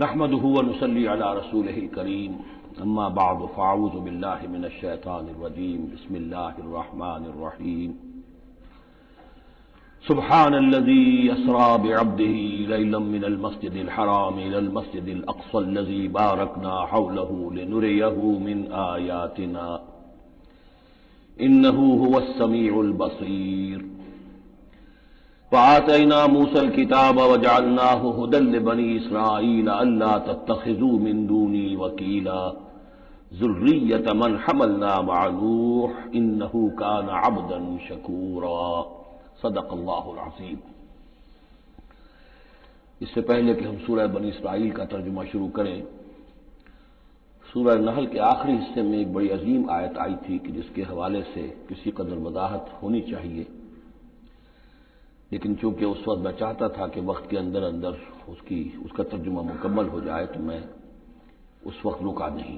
نحمده ونصلي على رسوله الكريم اما بعد فاعوذ بالله من الشيطان الرجيم بسم الله الرحمن الرحيم سبحان الذي أسرى بعبده ليلا من المسجد الحرام إلى المسجد الأقصى الذي باركنا حوله لنريه من آياتنا إنه هو السميع البصير وآتينا موسى الكتاب وجعلناه هدى لبني إسرائيل ألا تتخذوا من دوني وكيلا ذرية من حملنا مع نوح إنه كان عبدا شكورا صدق اللہ العظیم۔ اس سے پہلے کہ ہم سورہ بنی اسرائیل کا ترجمہ شروع کریں، سورہ نحل کے آخری حصے میں ایک بڑی عظیم آیت آئی تھی کہ جس کے حوالے سے کسی قدر وضاحت ہونی چاہیے، لیکن چونکہ اس وقت میں چاہتا تھا کہ وقت کے اندر اندر اس کا ترجمہ مکمل ہو جائے تو میں اس وقت رکا نہیں۔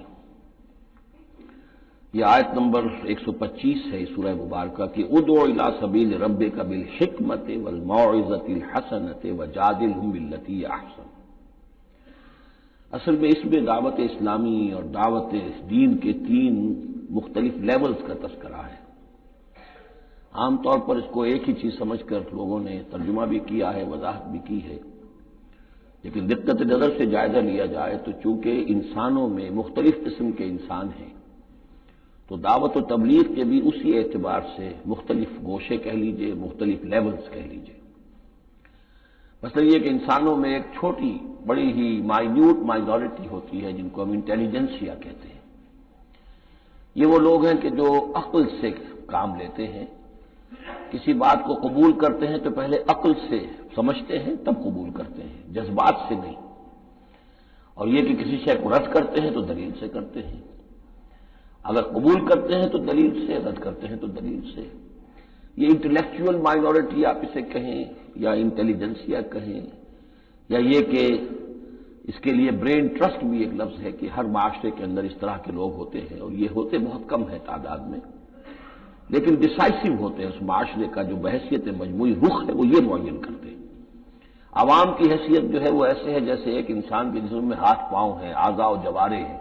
یہ آیت نمبر 125 ہے سورہ مبارکہ کی، ادعو الی سبیل ربک بالحکمۃ والموعظۃ الحسنۃ وجادلھم باللتی ہی احسن۔ اصل میں اس میں دعوت اسلامی اور دعوت دین کے تین مختلف لیولز کا تذکرہ ہے۔ عام طور پر اس کو ایک ہی چیز سمجھ کر لوگوں نے ترجمہ بھی کیا ہے، وضاحت بھی کی ہے، لیکن دقت نظر سے جائزہ لیا جائے تو چونکہ انسانوں میں مختلف قسم کے انسان ہیں تو دعوت و تبلیغ کے بھی اسی اعتبار سے مختلف گوشے کہہ لیجئے، مختلف لیولز کہہ لیجئے۔ مثلا یہ کہ انسانوں میں ایک چھوٹی بڑی ہی مائنیوٹ مائنورٹی ہوتی ہے جن کو ہم انٹیلیجنسیا کہتے ہیں۔ یہ وہ لوگ ہیں کہ جو عقل سے کام لیتے ہیں، کسی بات کو قبول کرتے ہیں تو پہلے عقل سے سمجھتے ہیں تب قبول کرتے ہیں، جذبات سے نہیں۔ اور یہ کہ کسی شے کو رد کرتے ہیں تو دلیل سے کرتے ہیں، اگر قبول کرتے ہیں تو دلیل سے، رد کرتے ہیں تو دلیل سے۔ یہ انٹلیکچوئل مائنورٹی آپ اسے کہیں یا انٹیلیجنسیا کہیں، یا یہ کہ اس کے لیے برین ٹرسٹ بھی ایک لفظ ہے کہ ہر معاشرے کے اندر اس طرح کے لوگ ہوتے ہیں، اور یہ ہوتے بہت کم ہے تعداد میں، لیکن ڈیسائسو ہوتے ہیں۔ اس معاشرے کا جو بحیثیت مجموعی رخ ہے وہ یہ معین کرتے ہیں۔ عوام کی حیثیت جو ہے وہ ایسے ہے جیسے ایک انسان کے جسم میں ہاتھ پاؤں ہیں، اعضاء و جوارے ہیں،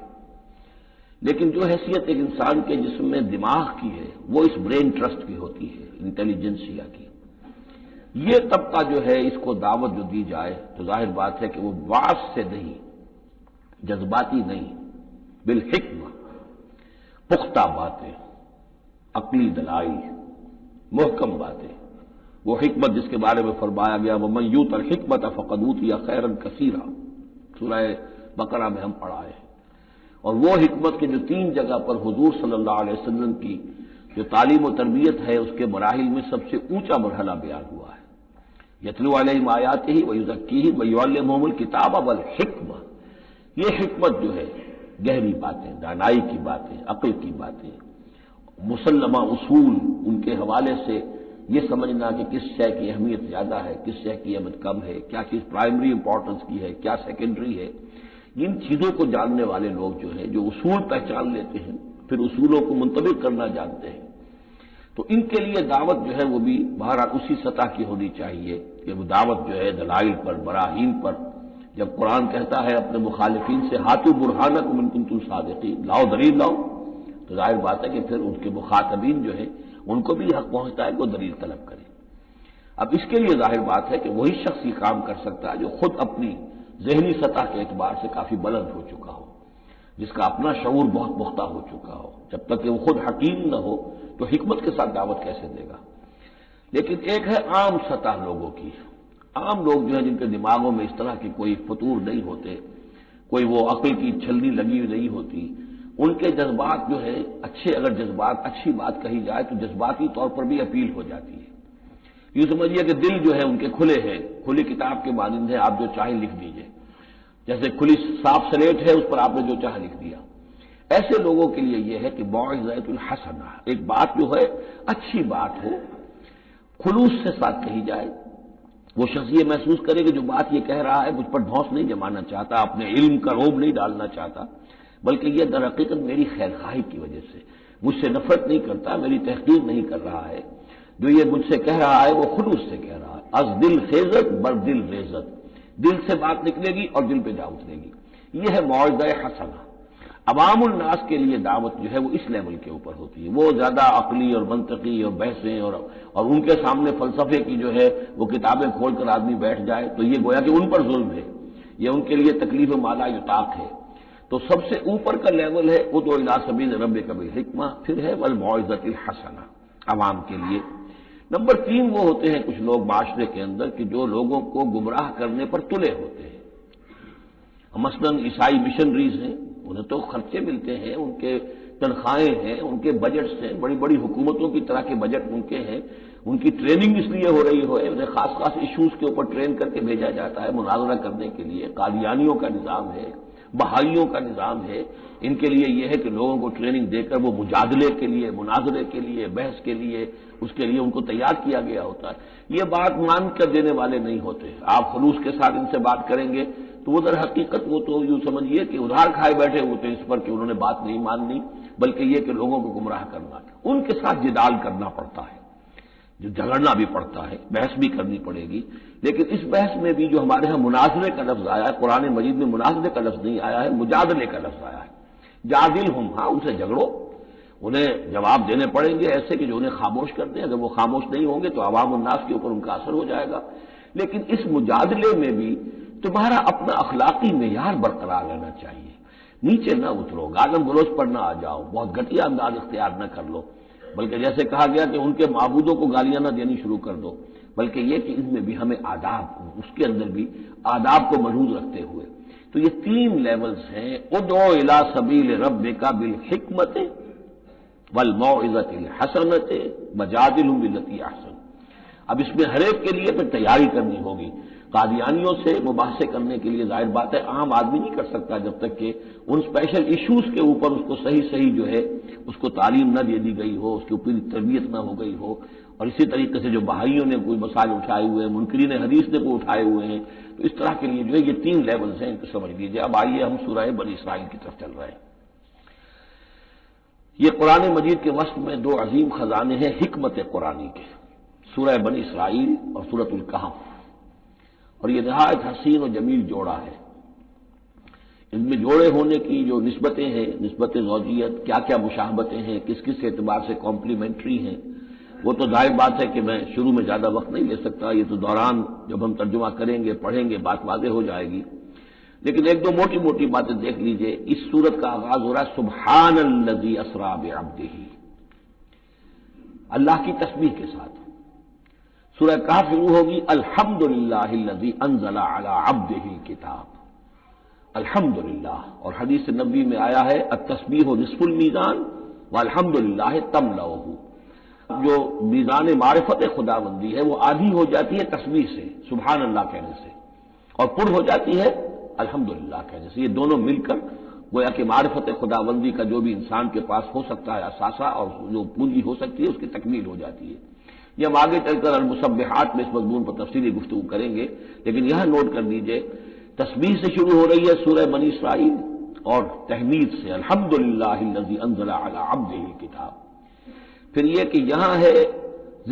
لیکن جو حیثیت ایک انسان کے جسم میں دماغ کی ہے وہ اس برین ٹرسٹ کی ہوتی ہے، انٹیلیجنسیا کی۔ یہ طبقہ جو ہے اس کو دعوت جو دی جائے تو ظاہر بات ہے کہ وہ واس سے نہیں، جذباتی نہیں، بالحکمہ، پختہ باتیں، عقلی دلائل، محکم باتیں، وہ حکمت جس کے بارے میں فرمایا گیا وَمَن یُؤْتَ الْحِکْمَةَ فَقَدْ أُوتِیَ خَیْرًا کَثِیرًا، سورہ بقرہ میں ہم پڑھائے ہیں۔ اور وہ حکمت کے جو تین جگہ پر حضور صلی اللہ علیہ وسلم کی جو تعلیم و تربیت ہے اس کے مراحل میں سب سے اونچا مرحلہ بیان ہوا ہے، یتلو علیہم آیاتہ ویزکیہم ویعلمہم الکتاب والحکمہ۔ یہ حکمت جو ہے گہری باتیں، دانائی کی باتیں، عقل کی باتیں، مسلمہ اصول، ان کے حوالے سے یہ سمجھنا کہ کس شے کی اہمیت زیادہ ہے، کس شے کی اہمیت کم ہے، کیا چیز پرائمری امپورٹنس کی ہے، کیا سیکنڈری ہے۔ ان چیزوں کو جاننے والے لوگ جو ہیں، جو اصول پہچان لیتے ہیں، پھر اصولوں کو منطبق کرنا جانتے ہیں، تو ان کے لیے دعوت جو ہے وہ بھی بہرحال اسی سطح کی ہونی چاہیے کہ وہ دعوت جو ہے دلائل پر، براہین پر۔ جب قرآن کہتا ہے اپنے مخالفین سے ہاتھو برہانکم ان کنتم صادقین، لاؤ دلیل لاؤ، تو ظاہر بات ہے کہ پھر ان کے مخاطبین جو ہیں ان کو بھی حق پہنچتا ہے کہ وہ دلیل طلب کریں۔ اب اس کے لیے ظاہر بات ہے کہ وہی شخص یہ کام کر سکتا ہے جو خود اپنی ذہنی سطح کے اعتبار سے کافی بلند ہو چکا ہو، جس کا اپنا شعور بہت پختہ ہو چکا ہو۔ جب تک کہ وہ خود حکیم نہ ہو تو حکمت کے ساتھ دعوت کیسے دے گا؟ لیکن ایک ہے عام سطح لوگوں کی، عام لوگ جو ہیں جن کے دماغوں میں اس طرح کی کوئی فطور نہیں ہوتے، کوئی وہ عقل کی چھلنی لگی ہوئی نہیں ہوتی، ان کے جذبات جو ہے اچھے، اگر جذبات اچھی بات کہی جائے تو جذباتی طور پر بھی اپیل ہو جاتی ہے۔ یوں سمجھیے کہ دل جو ہے ان کے کھلے ہیں، کھلی کتاب کے مانند ہے، آپ جو چاہیں لکھ دیجئے، جیسے کھلی صاف سلیٹ ہے اس پر آپ نے جو چاہا لکھ دیا۔ ایسے لوگوں کے لیے یہ ہے کہ موعظۃ الحسنہ، ایک بات جو ہے اچھی بات ہو، خلوص سے ساتھ کہی جائے، وہ شخص یہ محسوس کرے کہ جو بات یہ کہہ رہا ہے مجھ پر دھوس نہیں جمانا چاہتا، اپنے علم کا روب نہیں ڈالنا چاہتا، بلکہ یہ در حقیقت میری خیر خواہی کی وجہ سے مجھ سے نفرت نہیں کرتا، میری تحقیر نہیں کر رہا ہے، جو یہ مجھ سے کہہ رہا ہے وہ خلوص سے کہہ رہا ہے۔ از دل خیزت بر دل ریزت، دل سے بات نکلے گی اور دل پہ جا اترے گی. یہ ہے موعظہ حسنہ. عوام الناس کے لیے دعوت جو ہے وہ اس لیول کے اوپر ہوتی ہے. وہ زیادہ عقلی اور منطقی اور بحثیں اور ان کے سامنے فلسفے کی جو ہے وہ کتابیں کھول کر آدمی بیٹھ جائے تو یہ گویا کہ ان پر ظلم ہے، یہ ان کے لیے تکلیف مالا یطاق ہے. تو سب سے اوپر کا لیول ہے ادعو الی سبیل ربک بالحکمہ، پھر ہے والموعظۃ الحسنہ عوام کے لیے. نمبر 3 وہ ہوتے ہیں کچھ لوگ معاشرے کے اندر کہ جو لوگوں کو گمراہ کرنے پر تلے ہوتے ہیں. مثلاً عیسائی مشنریز ہیں، انہیں تو خرچے ملتے ہیں، ان کے تنخواہیں ہیں، ان کے بجٹس ہیں، بڑی بڑی حکومتوں کی طرح کے بجٹ ان کے ہیں. ان کی ٹریننگ اس لیے ہو رہی ہے، انہیں خاص خاص ایشوز کے اوپر ٹرین کر کے بھیجا جاتا ہے مناظرہ کرنے کے لیے. قادیانیوں کا نظام ہے، بہائیوں کا نظام ہے. ان کے لیے یہ ہے کہ لوگوں کو ٹریننگ دے کر وہ مجادلے کے لیے، مناظرے کے لیے، بحث کے لیے، اس کے لیے ان کو تیار کیا گیا ہوتا ہے. یہ بات مان کر دینے والے نہیں ہوتے. آپ خلوص کے ساتھ ان سے بات کریں گے تو وہ در حقیقت وہ تو یوں سمجھیے کہ ادھار کھائے بیٹھے ہوتے ہیں اس پر کہ انہوں نے بات نہیں ماننی، بلکہ یہ کہ لوگوں کو گمراہ کرنا. ان کے ساتھ جدال کرنا پڑتا ہے، جو جھگڑنا بھی پڑتا ہے، بحث بھی کرنی پڑے گی. لیکن اس بحث میں بھی جو ہمارے ہاں مناظرے کا لفظ آیا ہے، قرآن مجید میں مناظرے کا لفظ نہیں آیا ہے، مجادلے کا لفظ آیا ہے. جادلہم، ہاں ان سے جھگڑو، انہیں جواب دینے پڑیں گے ایسے کہ جو انہیں خاموش کر دیں. اگر وہ خاموش نہیں ہوں گے تو عوام الناس کے اوپر ان کا اثر ہو جائے گا. لیکن اس مجادلے میں بھی تمہارا اپنا اخلاقی معیار برقرار رہنا چاہیے. نیچے نہ اترو، گالم گلوچ پر نہ آ جاؤ، بہت گھٹیا انداز اختیار نہ کر لو، بلکہ جیسے کہا گیا کہ ان کے معبودوں کو گالیاں نہ دینی شروع کر دو، بلکہ یہ کہ ان میں بھی ہمیں آداب، اس کے اندر بھی آداب کو ملحوظ رکھتے ہوئے. تو یہ 3 لیولز ہیں. ادعو الی سبیل ربک بالحکمۃ والموعظۃ الحسنۃ وجادلہم بالتی احسن. اب اس میں ہر ایک کے لیے پھر تیاری کرنی ہوگی. قادیانیوں سے مباحثے کرنے کے لیے ظاہر بات ہے عام آدمی نہیں کر سکتا جب تک کہ ان اسپیشل ایشوز کے اوپر اس کو صحیح جو ہے اس کو تعلیم نہ دے دی گئی ہو، اس کے اوپر تربیت نہ ہو گئی ہو. اور اسی طریقے سے جو بہائیوں نے کوئی مسائل اٹھائے ہوئے ہیں، منکرین حدیث نے کوئی اٹھائے ہوئے ہیں، تو اس طرح کے لیے جو ہے یہ 3 لیولز ہیں، ان کو سمجھ لیجیے. اب آئیے ہم سورہ بنی اسرائیل کی طرف چل رہے ہیں. یہ قرآن مجید کے وسط میں 2 عظیم خزانے ہیں حکمت قرآنی کے، سورہ بنی اسرائیل اور سورۃ الکہف. اور یہ نہایت حسین و جمیل جوڑا ہے. ان میں جوڑے ہونے کی جو نسبتیں ہیں، نسبت زوجیت، کیا کیا مشابہتیں ہیں، کس کس اعتبار سے کمپلیمنٹری ہیں، وہ تو ظاہر بات ہے کہ میں شروع میں زیادہ وقت نہیں لے سکتا. یہ تو دوران جب ہم ترجمہ کریں گے، پڑھیں گے، بات واضح ہو جائے گی. لیکن 1-2 موٹی موٹی باتیں دیکھ لیجئے. اس سورت کا آغاز ہو رہا ہے سبحان الذی اسری بعبدہ، اللہ کی تسبیح کے ساتھ. سورہ کہف شروع ہوگی الحمدللہ الذی انزل علی عبدہ الکتاب. الحمدللہ. اور حدیث نبوی میں آیا ہے التسبیح نصف المیزان والحمدللہ تملؤہ. جو میزان معرفت خداوندی ہے وہ آدھی ہو جاتی ہے تسبیح سے، سبحان اللہ کہنے سے، اور پر ہو جاتی ہے الحمدللہ کہنے سے. یہ دونوں مل کر گویا کہ معرفت خداوندی کا جو بھی انسان کے پاس ہو سکتا ہے اثاثہ اور جو پونجی ہو سکتی ہے اس کی تکمیل ہو جاتی ہے. یہ ہم آگے چل کر المسبحات میں اس مضمون پر تفصیلی گفتگو کریں گے. لیکن یہاں نوٹ کر لیجئے تسبیح سے شروع ہو رہی ہے سورہ بنی اسرائیل اور تحمید سے الحمدللہ الذی انزل علی عبدہ الکتاب. پھر یہ کہ یہاں ہے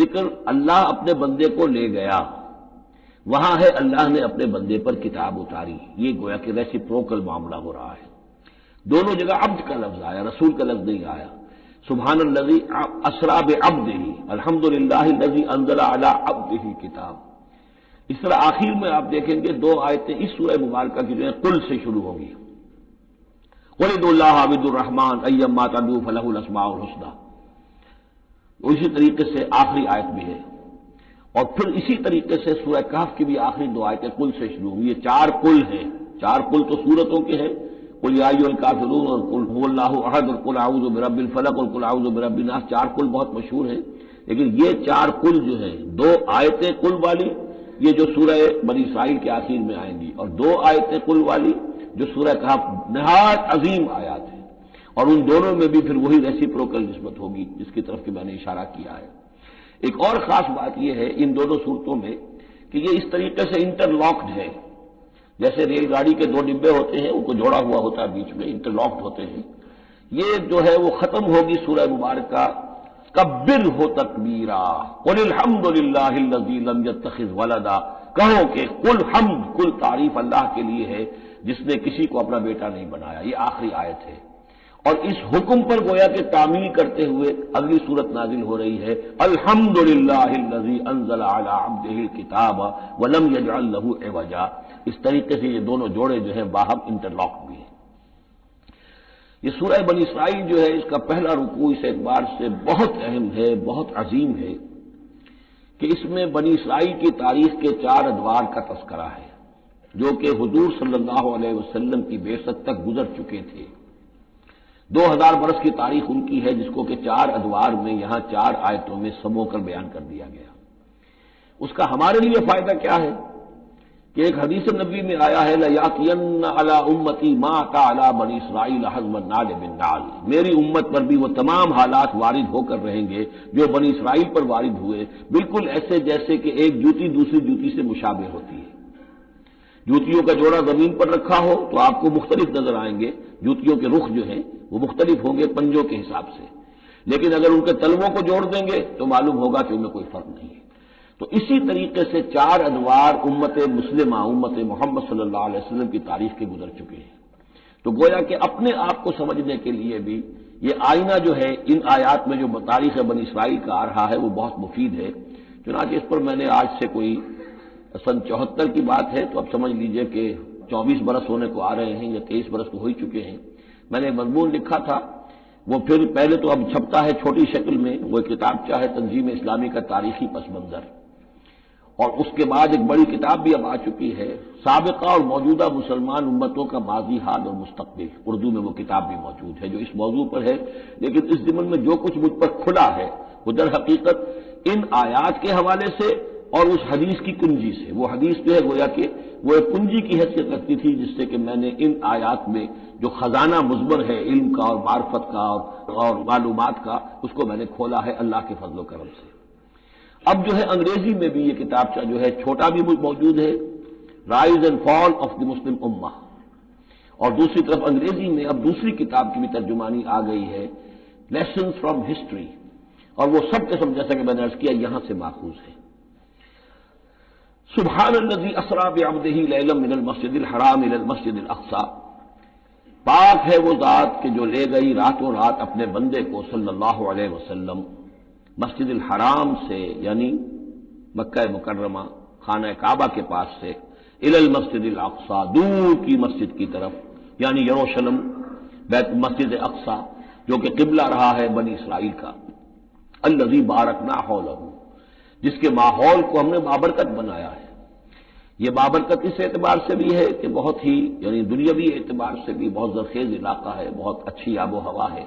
ذکر اللہ اپنے بندے کو لے گیا، وہاں ہے اللہ نے اپنے بندے پر کتاب اتاری. یہ گویا کہ ریسیپروکل معاملہ ہو رہا ہے. دونوں جگہ عبد کا لفظ آیا، رسول کا لفظ نہیں آیا. سبحان الذی اسری بعبدہ الحمدللہ الذی انزل علی عبدہ الکتاب. اس طرح آخر میں آپ دیکھیں گے 2 آیتیں اس سورہ مبارکہ کی جو ہے قل سے شروع ہوگی. قل ادعوا اللہ او ادعوا الرحمن ایما تدعوا فلہ الاسماء الحسنی. اسی طریقے سے آخری آیت بھی ہے. اور پھر اسی طریقے سے سورہ کہف کی بھی آخری 2 آیتیں قل سے شروع ہوئی. یہ 4 قل ہیں. 4 قل تو سورتوں کے ہیں، قل یا ایھا الکافرون اور قل هو اللہ احد اور قل اعوذ برب الفلق اور قل اعوذ برب الناس. 4 قل بہت مشہور ہیں. لیکن یہ 4 قل جو ہیں، 2 آیتیں قل والی یہ جو سورہ بنی اسرائیل کے آخر میں آئیں گی، اور 2 آیتیں قل والی جو سورہ کہف نہایت عظیم آیات ہیں. اور ان دونوں میں بھی پھر وہی ریسیپروکل نسبت ہوگی جس کی طرف کہ میں نے اشارہ کیا ہے. ایک اور خاص بات یہ ہے ان دونوں صورتوں میں کہ یہ اس طریقے سے انٹرلاکڈ ہے. جیسے ریل گاڑی کے 2 ڈبے ہوتے ہیں، ان کو جوڑا ہوا ہوتا ہے بیچ میں، انٹرلاکڈ ہوتے ہیں. یہ جو ہے وہ ختم ہوگی سورہ مبارکہ کبر ہو تکبیرا قل الحمدللہ الذی لم یتخذ ولدا کہو کہ کل حمد، کل تعریف اللہ کے لیے ہے جس نے کسی کو اپنا بیٹا نہیں بنایا. یہ آخری آیت ہے. اور اس حکم پر گویا کہ تعمیل کرتے ہوئے اگلی صورت نازل ہو رہی ہے، الحمدللہ الذی انزل علی عبدہ الکتاب ولم یجعل لہ عوجا. اس طریقے سے یہ دونوں جوڑے جو ہیں باہم انٹرلاک بھی ہیں. یہ سورہ بنی اسرائیل جو ہے، اس کا پہلا رکوع اس اعتبار سے بہت اہم ہے، بہت عظیم ہے کہ اس میں بنی اسرائیل کی تاریخ کے 4 ادوار کا تذکرہ ہے جو کہ حضور صلی اللہ علیہ وسلم کی بعثت تک گزر چکے تھے. 2000 برس کی تاریخ ان کی ہے جس کو کہ 4 ادوار میں یہاں 4 آیتوں میں سمو کر بیان کر دیا گیا. اس کا ہمارے لیے فائدہ کیا ہے کہ ایک حدیث نبی میں آیا ہے لَيَأْتِيَنَّ عَلَىٰ أُمَّتِي مَا أَتَىٰ عَلَىٰ بَنِي إِسْرَائِيلَ حَزْوَ النَّعْلِ بِالنَّعْلِ. میری امت پر بھی وہ تمام حالات وارد ہو کر رہیں گے جو بنی اسرائیل پر وارد ہوئے، بالکل ایسے جیسے کہ ایک جوتی دوسری جوتی سے مشابہ ہوتی ہے. جوتیوں کا جوڑا زمین پر رکھا ہو تو آپ کو مختلف نظر آئیں گے، جوتیوں کے رخ جو ہیں وہ مختلف ہوں گے پنجوں کے حساب سے، لیکن اگر ان کے تلووں کو جوڑ دیں گے تو معلوم ہوگا کہ ان میں کوئی فرق نہیں ہے. تو اسی طریقے سے 4 ادوار امت مسلمہ، امت محمد صلی اللہ علیہ وسلم کی تاریخ کے گزر چکے ہیں. تو گویا کہ اپنے آپ کو سمجھنے کے لیے بھی یہ آئینہ جو ہے ان آیات میں جو تاریخ بنی اسرائیل کا آ رہا ہے وہ بہت مفید ہے. چنانچہ اس پر میں نے آج سے کوئی سن 74 کی بات ہے تو اب سمجھ لیجئے کہ 24 برس ہونے کو آ رہے ہیں یا 23 برس تو ہو ہی چکے ہیں. میں نے مضمون لکھا تھا، وہ پھر پہلے تو اب چھپتا ہے چھوٹی شکل میں، وہ کتابچہ ہے تنظیم اسلامی کا تاریخی پس منظر، اور اس کے بعد ایک بڑی کتاب بھی اب آ چکی ہے سابقہ اور موجودہ مسلمان امتوں کا ماضی، حال اور مستقبل. اردو میں وہ کتاب بھی موجود ہے جو اس موضوع پر ہے، لیکن اس ضمن میں جو کچھ مجھ پر کھلا ہے وہ در حقیقت ان آیات کے حوالے سے اور اس حدیث کی کنجی سے. وہ حدیث جو ہے گویا کہ وہ ایک کنجی کی حیثیت رکھتی تھی جس سے کہ میں نے ان آیات میں جو خزانہ مضمر ہے علم کا اور معرفت کا اور معلومات کا، اس کو میں نے کھولا ہے اللہ کے فضل و کرم سے. اب جو ہے انگریزی میں بھی یہ کتابچہ جو ہے چھوٹا بھی موجود ہے، rise and fall of the Muslim امہ، اور دوسری طرف انگریزی میں اب دوسری کتاب کی بھی ترجمانی آ گئی ہے، لیسنز فرام ہسٹری، اور وہ سب قسم جیسا کہ میں نے عرض کیا یہاں سے ماخوذ ہے. سبحان الذی اسری بعبدہ لیلا من المسجد الحرام الی المسجد الاقصی. پاک ہے وہ ذات کہ جو لے گئی راتوں رات اپنے بندے کو صلی اللہ علیہ وسلم مسجد الحرام سے، یعنی مکہ مکرمہ خانہ کعبہ کے پاس سے، الی المسجد الاقصی، دور کی مسجد کی طرف، یعنی یروشلم بیت مسجد اقصی جو کہ قبلہ رہا ہے بنی اسرائیل کا. الذی بارکنا حولہ، جس کے ماحول کو ہم نے بابرکت بنایا ہے. یہ بابرکت اس اعتبار سے بھی ہے کہ بہت ہی یعنی دنیاوی اعتبار سے بھی بہت زرخیز علاقہ ہے، بہت اچھی آب و ہوا ہے،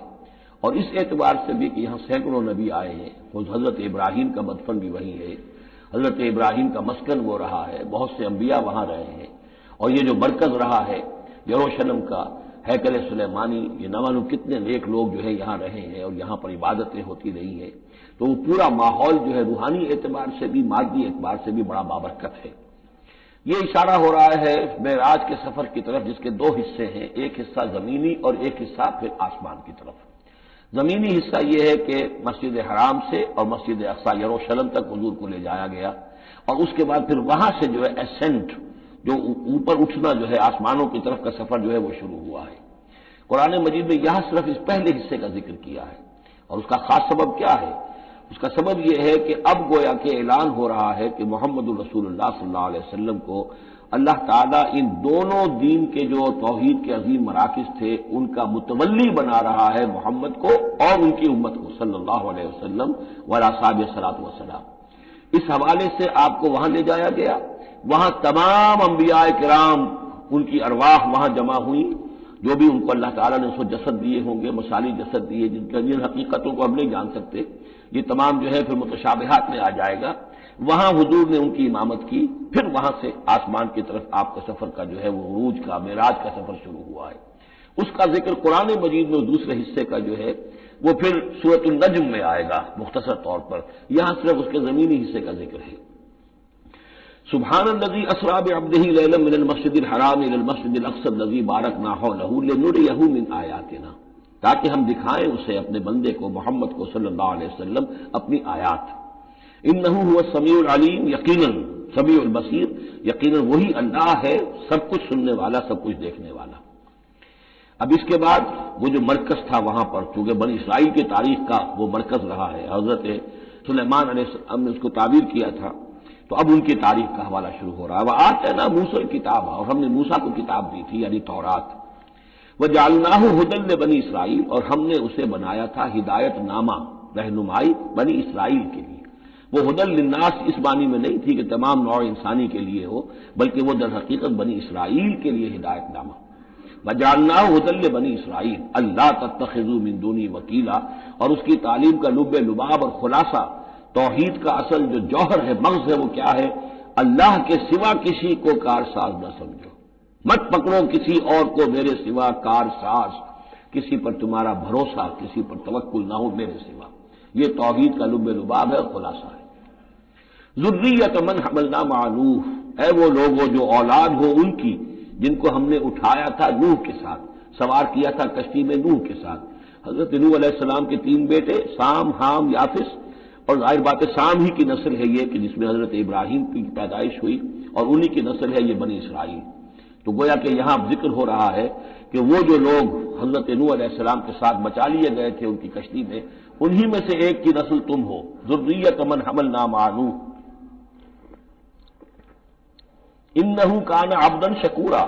اور اس اعتبار سے بھی کہ یہاں سینکڑوں نبی آئے ہیں. حضرت ابراہیم کا مدفن بھی وہی ہے، حضرت ابراہیم کا مسکن وہ رہا ہے، بہت سے انبیاء وہاں رہے ہیں، اور یہ جو مرکز رہا ہے یروشلم کا ہیکل سلیمانی، یہ نہ معلوم کتنے نیک لوگ جو ہے یہاں رہے ہیں اور یہاں پر عبادتیں ہوتی رہی ہیں. تو وہ پورا ماحول جو ہے روحانی اعتبار سے بھی مادی اعتبار سے بھی بڑا بابرکت ہے. یہ اشارہ ہو رہا ہے معراج کے سفر کی طرف جس کے 2 حصے ہیں، ایک حصہ زمینی اور ایک حصہ پھر آسمان کی طرف. زمینی حصہ یہ ہے کہ مسجد حرام سے اور مسجد اقصی یروشلم تک حضور کو لے جایا گیا، اور اس کے بعد پھر وہاں سے جو ہے اسینٹ، جو اوپر اٹھنا جو ہے آسمانوں کی طرف کا سفر جو ہے وہ شروع ہوا ہے. قرآن مجید میں یہاں صرف اس پہلے حصے کا ذکر کیا ہے، اور اس کا خاص سبب کیا ہے؟ اس کا سبب یہ ہے کہ اب گویا کہ اعلان ہو رہا ہے کہ محمد الرسول اللہ صلی اللہ علیہ وسلم کو اللہ تعالیٰ ان دونوں دین کے جو توحید کے عظیم مراکز تھے ان کا متولی بنا رہا ہے، محمد کو اور ان کی امت کو صلی اللہ علیہ وسلم وعلیٰ صحابہ صلاۃ وسلام. اس حوالے سے آپ کو وہاں لے جایا گیا، وہاں تمام انبیاء کرام ان کی ارواح وہاں جمع ہوئی، جو بھی ان کو اللہ تعالیٰ نے اس کو جسد دیے ہوں گے، مثالی جسد دیے جن حقیقتوں کو ہم نہیں جان سکتے، یہ تمام جو ہے پھر متشابہات میں آ جائے گا. وہاں حضور نے ان کی امامت کی، پھر وہاں سے آسمان کی طرف آپ کا سفر کا جو ہے وہ عروج کا معراج کا سفر شروع ہوا ہے. اس کا ذکر قرآن مجید میں دوسرے حصے کا جو ہے وہ پھر سورۃ النجم میں آئے گا مختصر طور پر، یہاں صرف اس کے زمینی حصے کا ذکر ہے. سبحان الذی اسری بعبدہ لیلا من المسجد الحرام الی المسجد الاقصی الذی بارکنا حولہ لنریہ من آیاتنا، تاکہ ہم دکھائیں اسے اپنے بندے کو محمد کو صلی اللہ علیہ وسلم اپنی آیات. انہ هو السمیع العلیم، یقیناً سمیع البصیر، یقیناً وہی اللہ ہے سب کچھ سننے والا، سب کچھ دیکھنے والا۔ اب اس کے بعد وہ جو مرکز تھا وہاں پر، چونکہ بنی اسرائیل کی تاریخ کا وہ مرکز رہا ہے، حضرت سلیمان علیہ السلام نے اس کو تعبیر کیا تھا، تو اب ان کی تاریخ کا حوالہ شروع ہو رہا ہے۔ وآتینا موسیٰ الکتاب، اور ہم نے موسیٰ کو کتاب دی تھی یعنی تورات، وجعلناہ ھدی لبنی اسرائیل، اور ہم نے اسے بنایا تھا ہدایت نامہ، رہنمائی بنی اسرائیل کے لیے۔ وہ ھدی للناس اس معنی میں نہیں تھی کہ تمام نوع انسانی کے لیے ہو، بلکہ وہ در حقیقت بنی اسرائیل کے لیے ہدایت نامہ۔ وجعلناہ ھدی لبنی اسرائیل اللہ تتخذوا من دونی وکیلا، اور اس کی تعلیم کا لب لباب اور خلاصہ، توحید کا اصل جو جوہر ہے، مغز ہے، وہ کیا ہے؟ اللہ کے سوا کسی کو کارساز نہ سمجھو، مت پکڑو کسی اور کو میرے سوا کارساز، کسی پر تمہارا بھروسہ، کسی پر توکل نہ ہو میرے سوا۔ یہ توحید کا لب لباب ہے، خلاصہ ہے۔ ذریۃ من حملنا مع نوح، اے وہ لوگوں جو اولاد ہو ان کی جن کو ہم نے اٹھایا تھا نوح کے ساتھ، سوار کیا تھا کشتی میں نوح کے ساتھ۔ حضرت نوح علیہ السلام کے 3 بیٹے، سام، حام، یافس، اور ظاہر بات ہے سام ہی کی نسل ہے یہ کہ جس میں حضرت ابراہیم کی پیدائش ہوئی، اور انہی کی نسل ہے یہ بنی اسرائیل۔ تو گویا کہ یہاں ذکر ہو رہا ہے کہ وہ جو لوگ حضرت نوح علیہ السلام کے ساتھ بچا لیے گئے تھے ان کی کشتی میں، انہی میں سے ایک کی نسل تم ہو۔ ذریۃ من حملنا مع نوح انہ کان عبدا شکورا،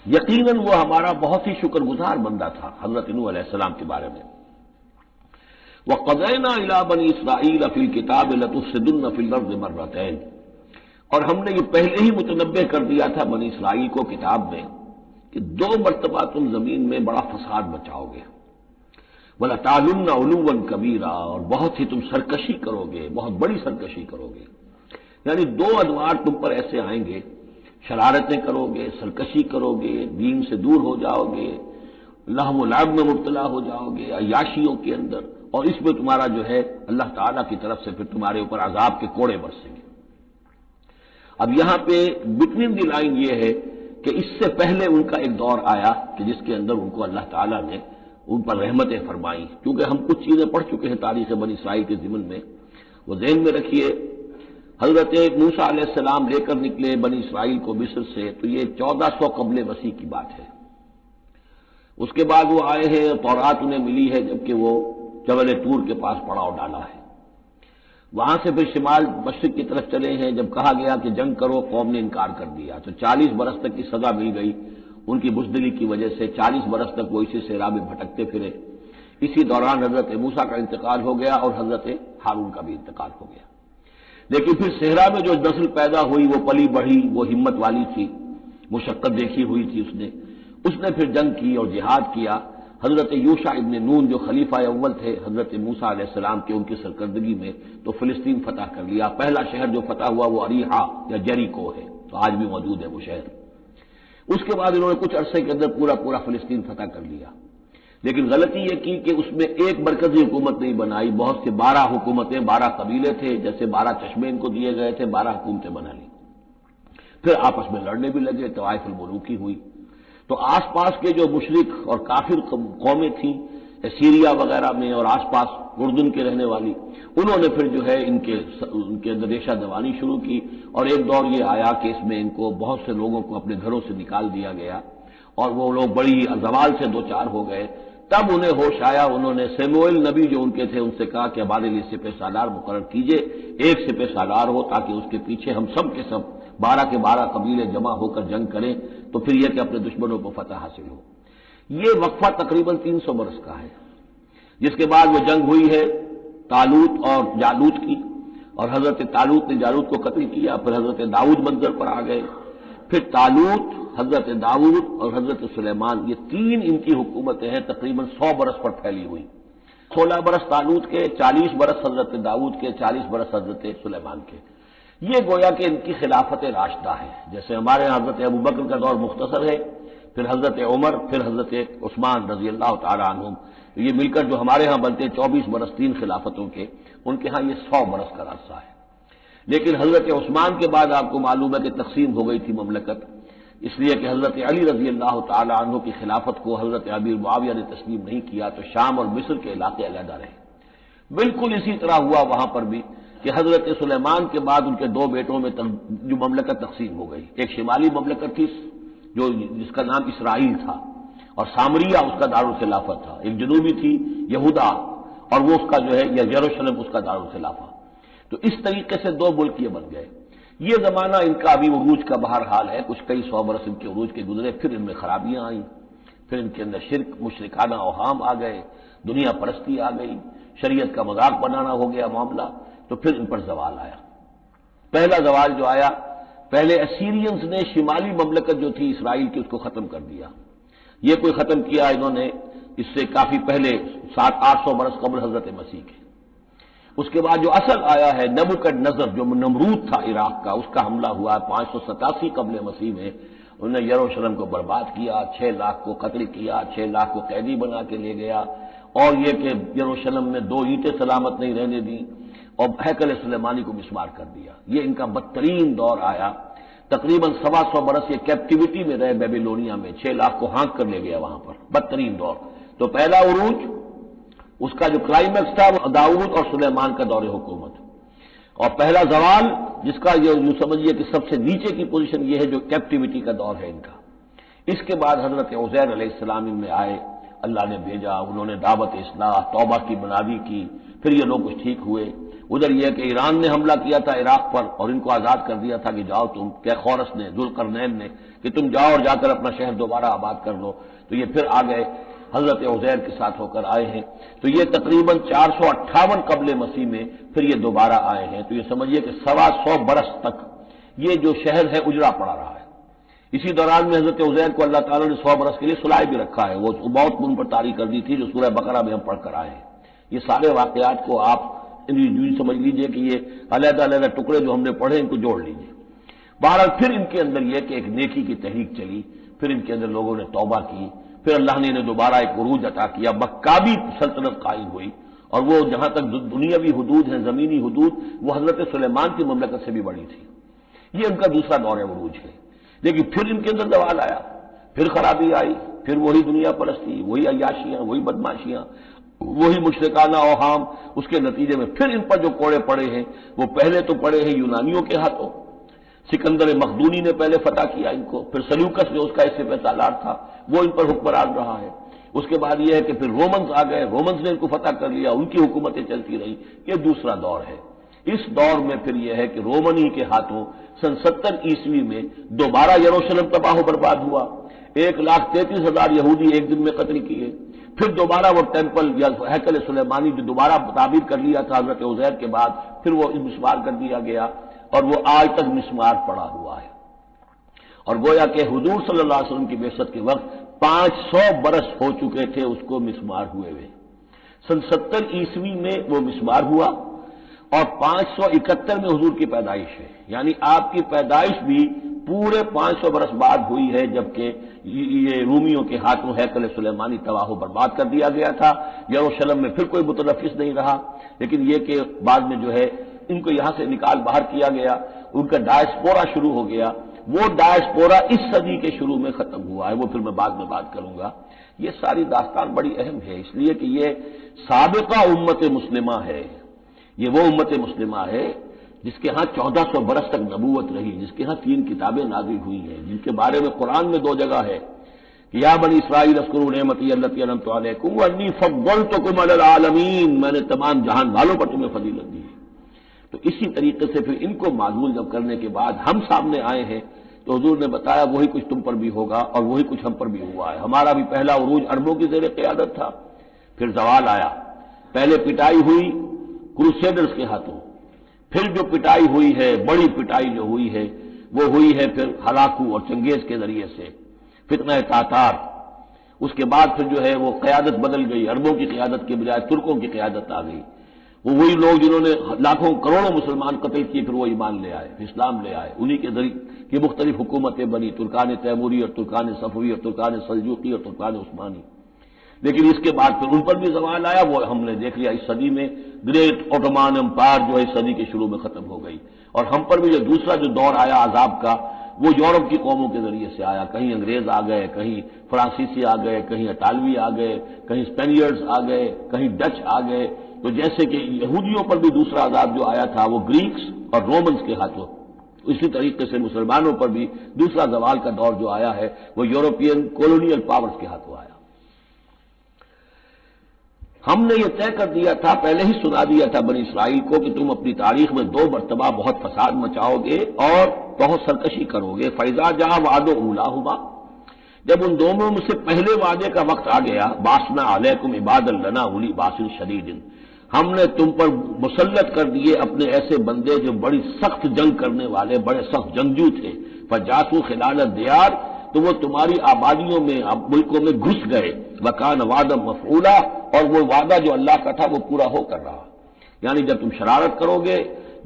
یقیناً وہ ہمارا بہت ہی شکر گزار بندہ تھا حضرت نوح علیہ السلام کے بارے میں۔ وَقَضَيْنَا إِلَىٰ بَنِي إِسْرَائِيلَ فِي الْكِتَابِ لَتُفْسِدُنَّ فِي الْأَرْضِ مَرَّتَيْنِ، اور ہم نے یہ پہلے ہی متنبع کر دیا تھا بنی اسرائیل کو کتاب میں کہ 2 مرتبہ تم زمین میں بڑا فساد مچاؤ گے، وَلَتَعْلُنَّ عُلُوًّا كَبِيرًا، اور بہت ہی تم سرکشی کرو گے، بہت بڑی سرکشی کرو گے۔ یعنی 2 ادوار تم پر ایسے آئیں گے، شرارتیں کرو گے، سرکشی کرو گے، دین سے دور ہو جاؤ گے، لہو و لعب میں مبتلا ہو جاؤ گے، عیاشیوں کے اندر، اور اس میں تمہارا جو ہے اللہ تعالیٰ کی طرف سے پھر تمہارے اوپر عذاب کے کوڑے برسیں گے۔ اب یہاں پہ بٹوین دی لائن یہ ہے کہ اس سے پہلے ان کا ایک دور آیا کہ جس کے اندر ان کو اللہ تعالیٰ نے ان پر رحمتیں فرمائی، کیونکہ ہم کچھ چیزیں پڑھ چکے ہیں تاریخ بنی اسرائیل کے ضمن میں، وہ ذہن میں رکھیے۔ حضرت موسیٰ علیہ السلام لے کر نکلے بنی اسرائیل کو مصر سے، تو یہ 1400 قبل مسیح کی بات ہے۔ اس کے بعد وہ آئے ہیں، تورات انہیں ملی ہے جبکہ وہ جبل طور کے پاس پڑاؤ ڈالا ہے۔ وہاں سے پھر شمال مشرق کی طرف چلے ہیں، جب کہا گیا کہ جنگ کرو قوم نے انکار کر دیا، تو 40 برس تک کی سزا مل گئی ان کی بزدلی کی وجہ سے، 40 برس تک وہ اسی صحرا میں بھٹکتے پھرے۔ اسی دوران حضرت موسیٰ کا انتقال ہو گیا اور حضرت ہارون کا بھی انتقال ہو گیا۔ لیکن پھر صحرا میں جو نسل پیدا ہوئی وہ پلی بڑھی، وہ ہمت والی تھی، مشقت دیکھی ہوئی تھی اس نے پھر جنگ کی اور جہاد کیا۔ حضرت یوشع ابن نون جو خلیفہ اول تھے حضرت موسیٰ علیہ السلام کے، ان کی سرکردگی میں تو فلسطین فتح کر لیا۔ پہلا شہر جو فتح ہوا وہ اریحا یا جریکو ہے، تو آج بھی موجود ہے وہ شہر۔ اس کے بعد انہوں نے کچھ عرصے کے اندر پورا فلسطین فتح کر لیا، لیکن غلطی یہ کی کہ اس میں ایک مرکزی حکومت نہیں بنائی، بہت سے 12 حکومتیں، 12 قبیلے تھے، جیسے 12 چشمے ان کو دیے گئے تھے، 12 حکومتیں بنا لی۔ پھر آپس میں لڑنے بھی لگے، طوائف الملوکی ہوئی۔ تو آس پاس کے جو مشرک اور کافر قومیں تھیں سیریا وغیرہ میں اور آس پاس اردن کے رہنے والی، انہوں نے پھر جو ہے ان کے اندر ریشہ دوانی شروع کی، اور ایک دور یہ آیا کہ اس میں ان کو بہت سے لوگوں کو اپنے گھروں سے نکال دیا گیا، اور وہ لوگ بڑی زوال سے دوچار ہو گئے۔ تب انہیں ہوش آیا، انہوں نے سیموئیل نبی جو ان کے تھے ان سے کہا کہ ہمارے لیے سپہ سالار مقرر کیجئے، ایک سپہ سالار ہو تاکہ اس کے پیچھے ہم سب کے سب 12 کے 12 قبیلے جمع ہو کر جنگ کریں، تو پھر یہ کہ اپنے دشمنوں کو فتح حاصل ہو۔ یہ وقفہ تقریباً 300 برس کا ہے، جس کے بعد وہ جنگ ہوئی ہے طالوت اور جالوت کی، اور حضرت طالوت نے جالوت کو قتل کیا۔ پھر حضرت داؤد منظر پر آ گئے، پھر طالوت، حضرت داؤد اور حضرت سلیمان، یہ 3 ان کی حکومتیں ہیں تقریباً 100 برس پر پھیلی ہوئی۔ 16 برس طالوت کے، 40 برس حضرت داؤد کے، 40 برس حضرت سلیمان کے۔ یہ گویا کہ ان کی خلافت راشدہ ہے۔ جیسے ہمارے یہاں حضرت ابوبکر کا دور مختصر ہے، پھر حضرت عمر، پھر حضرت عثمان رضی اللہ تعالی عنہم، یہ مل کر جو ہمارے ہاں بنتے 24 برس 3 خلافتوں کے، ان کے ہاں یہ 100 برس کا عرصہ ہے۔ لیکن حضرت عثمان کے بعد آپ کو معلوم ہے کہ تقسیم ہو گئی تھی مملکت، اس لیے کہ حضرت علی رضی اللہ تعالی عنہ کی خلافت کو حضرت امیر معاویہ نے تسلیم نہیں کیا، تو شام اور مصر کے علاقے علیحدہ رہے۔ بالکل اسی طرح ہوا وہاں پر بھی کہ حضرت سلیمان کے بعد ان کے دو بیٹوں میں جو مملکت تقسیم ہو گئی، ایک شمالی مملکت تھی جو جس کا نام اسرائیل تھا اور سامریہ اس کا دارالخلافہ تھا، ایک جنوبی تھی یہودا اور وہ اس کا جو ہے یروشلم اس کا دارالخلافہ۔ تو اس طریقے سے دو ملک یہ بن گئے۔ یہ زمانہ ان کا ابھی عروج کا بہرحال ہے، کچھ کئی سو برس ان کے عروج کے گزرے، پھر ان میں خرابیاں آئیں، پھر ان کے اندر شرک مشرکانہ اوہام آ گئے، دنیا پرستی آ گئی، شریعت کا مذاق بنانا ہو گیا معاملہ، تو پھر ان پر زوال آیا۔ پہلا زوال جو آیا، پہلے اسیرینز نے شمالی مملکت جو تھی اسرائیل کی اس کو ختم کر دیا۔ یہ کوئی ختم کیا انہوں نے اس سے کافی پہلے 700-800 برس قبل حضرت مسیح کے۔ اس کے بعد جو اصل آیا ہے نبوکڈنضر جو نمرود تھا عراق کا، اس کا حملہ ہوا 587 قبل مسیح میں، انہوں نے یروشلم کو برباد کیا، 6 لاکھ کو قتل کیا، 6 لاکھ کو قیدی بنا کے لے گیا، اور یہ کہ یروشلم میں 2 اینٹیں سلامت نہیں رہنے دیں، اور ہیکل سلیمانی کو مسمار کر دیا۔ یہ ان کا بدترین دور آیا۔ تقریباً 125 برس یہ کیپٹیوٹی میں رہے بیبیلونیا میں، 6 لاکھ کو ہانک کر لے گیا وہاں پر، بدترین دور۔ تو پہلا عروج اس کا جو کلائمیکس تھا وہ داؤد اور سلیمان کا دور حکومت، اور پہلا زوال جس کا یہ یوں سمجھیے کہ سب سے نیچے کی پوزیشن یہ ہے جو کیپٹیوٹی کا دور ہے ان کا۔ اس کے بعد حضرت عزیر علیہ السلام ان میں آئے، اللہ نے بھیجا، انہوں نے دعوت اصلاح توبہ کی بنیادی کی، پھر یہ لوگ کچھ ٹھیک ہوئے۔ ادھر یہ کہ ایران نے حملہ کیا تھا عراق پر اور ان کو آزاد کر دیا تھا کہ جاؤ تم، کہ خورس نے ذوالقرنین نے کہ تم جاؤ اور جا کر اپنا شہر دوبارہ آباد کر لو، تو یہ پھر آ گئے، حضرت عزیر کے ساتھ ہو کر آئے ہیں۔ تو یہ تقریباً 458 قبل مسیح میں پھر یہ دوبارہ آئے ہیں۔ تو یہ سمجھیے کہ 125 برس تک یہ جو شہر ہے اجڑا پڑا رہا ہے۔ اسی دوران میں حضرت عزیر کو اللہ تعالیٰ نے 100 برس کے لیے سلائے بھی رکھا ہے، وہ موت ان پر طاری کر دی تھی جو سورہ بقرہ میں ہم پڑھ کر آئے ہیں۔ یہ سارے واقعات کو آپ سمجھ لیجئے کہ یہ علیحدہ علیحدہ ٹکڑے جو ہم نے پڑھے ان کو جوڑ لیجئے۔ بہرحال پھر ان کے اندر یہ کہ ایک نیکی کی تحریک چلی، پھر ان کے اندر لوگوں نے توبہ کی، پھر اللہ نے انہیں دوبارہ ایک عروج عطا کیا، مکابی سلطنت قائم ہوئی، اور وہ جہاں تک دنیاوی حدود ہیں، زمینی حدود، وہ حضرت سلیمان کی مملکت سے بھی بڑی تھی۔ یہ ان کا دوسرا دور عروج ہے۔ لیکن پھر ان کے اندر زوال آیا، پھر خرابی آئی، پھر وہی دنیا پرستی، وہی عیاشیاں، وہی بدماشیاں، وہی مشرکانہ اوہام۔ اس کے نتیجے میں پھر ان پر جو کوڑے پڑے ہیں وہ پہلے تو پڑے ہیں یونانیوں کے ہاتھوں، سکندر مقدونی نے پہلے فتح کیا ان کو، پھر سلیوکس جو اس کا اس سے سالار تھا وہ ان پر حکمران رہا ہے۔ اس کے بعد یہ ہے کہ پھر رومنز آ گئے، رومنز نے ان کو فتح کر لیا، ان کی حکومتیں چلتی رہی۔ یہ دوسرا دور ہے۔ اس دور میں پھر یہ ہے کہ رومنی کے ہاتھوں سن 70 عیسوی میں دوبارہ یروشلم تباہ و برباد ہوا، 1,33,000 یہودی ایک دن میں قتل کیے۔ پھر دوبارہ وہ ٹیمپل یا ہیکل سلیمانی جو دوبارہ تعمیر کر لیا تھا حضرت عزیر کے بعد، پھر وہ مسمار کر دیا گیا، اور وہ آج تک مسمار پڑا ہوا ہے۔ اور گویا کہ حضور صلی اللہ علیہ وسلم کی بعثت کے وقت 500 برس ہو چکے تھے اس کو مسمار ہوئے ہوئے۔ سن 70 عیسوی میں وہ مسمار ہوا، اور 571 میں حضور کی پیدائش ہے، یعنی آپ کی پیدائش بھی پورے 500 برس بعد ہوئی ہے، جبکہ یہ رومیوں کے ہاتھوں ہیکل سلیمانی تباہ و برباد کر دیا گیا تھا۔ یروشلم میں پھر کوئی متنفس نہیں رہا، لیکن یہ کہ بعد میں جو ہے ان کو یہاں سے نکال باہر کیا گیا، ان کا ڈائسپورا شروع ہو گیا۔ وہ ڈائسپورا اس صدی کے شروع میں ختم ہوا ہے، وہ پھر میں بعد میں بات کروں گا۔ یہ ساری داستان بڑی اہم ہے، اس لیے کہ یہ سابقہ امت مسلمہ ہے۔ یہ وہ امت مسلمہ ہے جس کے ہاں 1400 برس تک نبوت رہی، جس کے ہاں 3 کتابیں نازل ہوئی ہیں، جن کے بارے میں قرآن میں 2 جگہ ہے کہ یا بنی اسرائیل اذکروا نعمتی التی انعمت علیکم وانی فضلتکم علی العالمین، میں نے تمام جہان والوں پر تمہیں فضیلت دی ہے۔ تو اسی طریقے سے پھر ان کو معزول جب کرنے کے بعد ہم سامنے آئے ہیں تو حضور نے بتایا وہی کچھ تم پر بھی ہوگا اور وہی کچھ ہم پر بھی ہوا ہے۔ ہمارا بھی پہلا عروج عربوں کی زیر قیادت تھا، پھر زوال آیا، پہلے پٹائی ہوئی کروسیڈرز کے ہاتھوں، پھر جو پٹائی ہوئی ہے، بڑی پٹائی جو ہوئی ہے وہ ہوئی ہے پھر ہلاکو اور چنگیز کے ذریعے سے، فتنہ تاتار۔ اس کے بعد پھر جو ہے وہ قیادت بدل گئی، عربوں کی قیادت کے بجائے ترکوں کی قیادت آ گئی۔ وہ وہی لوگ جنہوں نے لاکھوں کروڑوں مسلمان قتل کیے، پھر وہ ایمان لے آئے، اسلام لے آئے، انہی کے ذریعے کی مختلف حکومتیں بنی، ترکان تیموری اور ترکان صفوی اور ترکان سلجوقی اور ترکان عثمانی۔ لیکن اس کے بعد پھر ان پر بھی زوال آیا، وہ ہم نے دیکھ لیا اس صدی میں، گریٹ اوٹومان امپائر جو ہے اس صدی کے شروع میں ختم ہو گئی۔ اور ہم پر بھی جو دوسرا جو دور آیا عذاب کا، وہ یورپ کی قوموں کے ذریعے سے آیا، کہیں انگریز آ گئے، کہیں فرانسیسی آ گئے، کہیں اٹالوی آ گئے، کہیں اسپینیئرز آ گئے، کہیں ڈچ آ گئے، تو جیسے کہ یہودیوں پر بھی دوسرا عذاب جو آیا تھا وہ گریکس اور رومنز کے ہاتھوں، اسی طریقے سے مسلمانوں پر بھی دوسرا زوال کا دور جو آیا ہے وہ یورپین کولونیل پاورز کے ہاتھوں آیا۔ ہم نے یہ طے کر دیا تھا، پہلے ہی سنا دیا تھا بنی اسرائیل کو کہ تم اپنی تاریخ میں 2 مرتبہ بہت فساد مچاؤ گے اور بہت سرکشی کرو گے۔ فَإِذَا جَاءَ وَعْدُ أُولَاهُمَا، جب ان دونوں میں سے پہلے وعدے کا وقت آ گیا، بَعَثْنَا عَلَيْكُمْ عِبَادًا لَنَا أُولِي بَأْسٍ شَدِيدٍ، ہم نے تم پر مسلط کر دیے اپنے ایسے بندے جو بڑی سخت جنگ کرنے والے، بڑے سخت جنگجو تھے۔ فَجَاسُوا خِلَالَ الدِّيَارِ، تو وہ تمہاری آبادیوں میں، ملکوں میں گھس گئے۔ وَكَانَ وَعْدًا مَفْعُولًا، اور وہ وعدہ جو اللہ کا تھا وہ پورا ہو کر رہا۔ یعنی جب تم شرارت کرو گے،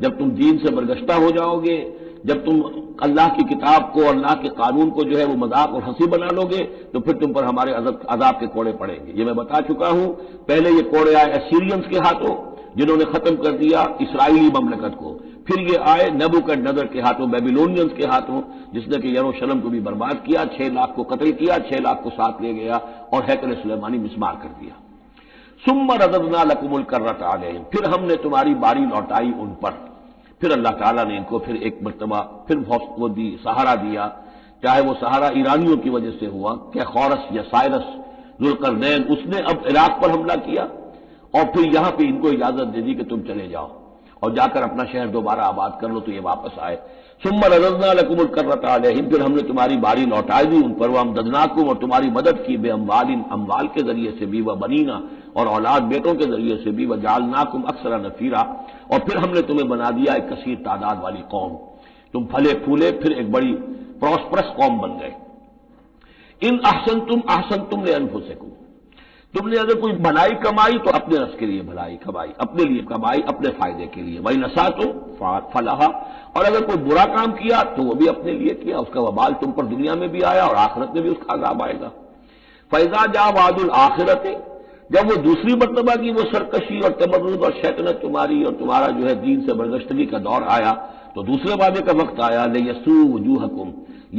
جب تم دین سے برگشتہ ہو جاؤ گے، جب تم اللہ کی کتاب کو، اللہ کے قانون کو جو ہے وہ مذاق اور ہنسی بنا لو گے، تو پھر تم پر ہمارے عذاب کے کوڑے پڑیں گے۔ یہ میں بتا چکا ہوں، پہلے یہ کوڑے آئے اسیرینز کے ہاتھوں جنہوں نے ختم کر دیا اسرائیلی مملکت کو، پھر یہ آئے نبوکڈنیزر کے ہاتھوں، بیبیلونینز کے ہاتھوں، جس نے کہ یروشلم کو بھی برباد کیا، 6 لاکھ کو قتل کیا، 6 لاکھ کو ساتھ لے گیا اور ہیکل سلیمانی مسمار کر دیا۔ ثم رددنا لکم الکرۃ علیہم، پھر ہم نے تمہاری باری لوٹائی ان پر۔ پھر اللہ تعالیٰ نے ان کو پھر ایک مرتبہ پھر وہ دی، سہارا دیا، چاہے وہ سہارا ایرانیوں کی وجہ سے ہوا کہ خورس یا سائرس ذوالقرنین، اس نے اب عراق پر حملہ کیا اور پھر یہاں پہ ان کو اجازت دے دی کہ تم چلے جاؤ اور جا کر اپنا شہر دوبارہ آباد کر لو، تو یہ واپس آئے۔ ثم رددنا لکم الکرۃ علیہم، پھر ہم نے تمہاری باری لوٹائی دی ان پر، وامددناکم، اور تمہاری مدد کی، بے اموال، اموال کے ذریعے سے بھی، وبنینا، اور اولاد بیٹوں کے ذریعے سے بھی، وجعلناکم اکثر نفیرا، اور پھر ہم نے تمہیں بنا دیا ایک کثیر تعداد والی قوم، تم پھلے پھولے پھر ایک بڑی پراسپرس قوم بن گئے۔ ان احسنتم احسنتم لانفسکم، تم نے اگر کوئی بھلائی کمائی تو اپنے نفس کے لیے بھلائی کمائی، اپنے لیے کمائی، اپنے فائدے کے لیے۔ وَإِنْ أَسَأْتُمْ فَلَهَا، اور اگر کوئی برا کام کیا تو وہ بھی اپنے لیے کیا، اس کا وبال تم پر دنیا میں بھی آیا اور آخرت میں بھی اس کا عذاب آئے گا۔ فَإِذَا جَاءَ وَعْدُ الْآخِرَةِ، جب وہ دوسری مرتبہ کی وہ سرکشی اور تمرد اور شیطنت تمہاری اور تمہارا جو ہے دین سے برگشتگی کا دور آیا، تو دوسرے وعدے کا وقت آیا، لِيَسُوءُ وُجُوهَكُمْ،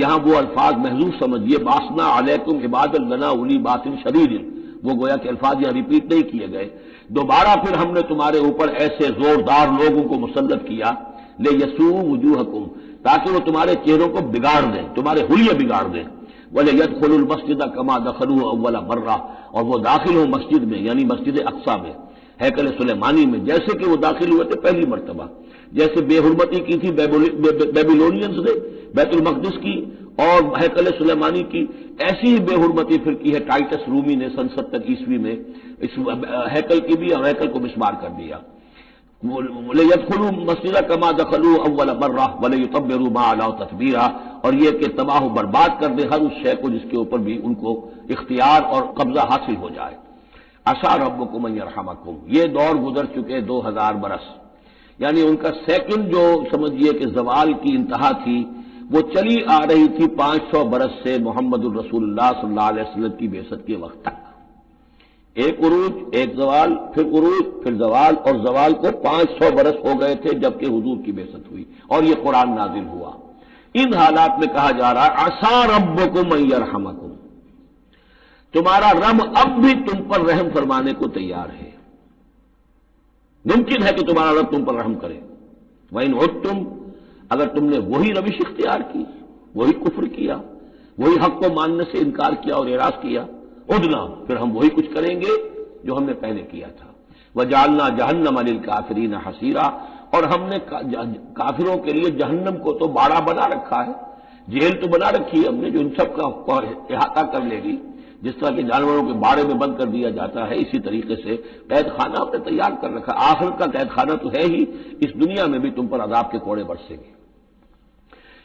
یہاں وہ الفاظ محذوف سمجھیے، بَعَثْنَا عَلَيْكُمْ عِبَادًا لَنَا أُولِي بَأْسٍ شَدِيدٍ، وہ گویا کہ الفاظ یہاں ریپیٹ نہیں کیے گئے۔ دوبارہ پھر ہم نے تمہارے اوپر ایسے زوردار لوگوں کو مسلط کیا، لِيَسُوءُ وُجُوهَكُمْ، تاکہ وہ تمہارے چہروں کو بگاڑ دیں، تمہارے حلیے بگاڑ دیں۔ وَلِيَدْخُلُوا الْمَسْجِدَ كَمَا دَخَلُوهُ أَوَّلَ مَرَّةٍ، اور وہ داخل ہوں مسجد میں، یعنی مسجد اقصیٰ میں، ہیکل سلیمانی میں، جیسے کہ وہ داخل ہوئے تھے پہلی مرتبہ۔ جیسے بے حرمتی کی تھی بیبیلونینز نے بیت المقدس کی اور ہیکل سلیمانی کی، ایسی ہی بے حرمتی پھر کی ہے ٹائٹس رومی نے سن 70 عیسوی میں اس ہیکل کی بھی، اور ہیکل کو مسمار کر دیا۔ لِيَدْخُلُوا الْمَسْجِدَ كَمَا دَخَلُوهُ أَوَّلَ مَرَّةٍ وَلِيُتَبِّرُوا مَا عَلَوْا تَتْبِيرًا، اور یہ کہ تباہ و برباد کر دے ہر اس شے کو جس کے اوپر بھی ان کو اختیار اور قبضہ حاصل ہو جائے۔ عَسَىٰ رَبُّكُمْ أَن يَرْحَمَكُمْ، یہ دور گزر چکے 2000 برس، یعنی ان کا سیکنڈ جو سمجھیے کہ زوال کی انتہا تھی وہ چلی آ رہی تھی 500 برس سے محمد الرسول اللہ صلی اللہ علیہ وسلم کی بعثت کے وقت تک۔ ایک عروج، ایک زوال، پھر عروج، پھر زوال، اور زوال کو 500 برس ہو گئے تھے جبکہ حضور کی بعثت ہوئی اور یہ قرآن نازل ہوا۔ ان حالات میں کہا جا رہا ہے عسیٰ ربکم ان یرحمکم، تمہارا رب اب بھی تم پر رحم فرمانے کو تیار ہے، ممکن ہے کہ تمہارا رب تم پر رحم کرے۔ وَإِنْ عُدْتُمْ، اگر تم نے وہی روش اختیار کی، وہی کفر کیا، وہی حق کو ماننے سے انکار کیا اور اعراض کیا، عدنا، پھر ہم وہی کچھ کریں گے جو ہم نے پہلے کیا تھا۔ وَجَعَلْنَا جَهَنَّمَ لِلْكَافِرِينَ حَصِيرًا، اور ہم نے کافروں کے لیے جہنم کو تو باڑا بنا رکھا ہے، جیل تو بنا رکھی ہے ہم نے جو ان سب کا احاطہ کر لے گی، جس طرح کہ جانوروں کے باڑے میں بند کر دیا جاتا ہے، اسی طریقے سے قید خانہ ہم نے تیار کر رکھا۔ آخرت کا قید خانہ تو ہے ہی، اس دنیا میں بھی تم پر عذاب کے کوڑے برسیں گے۔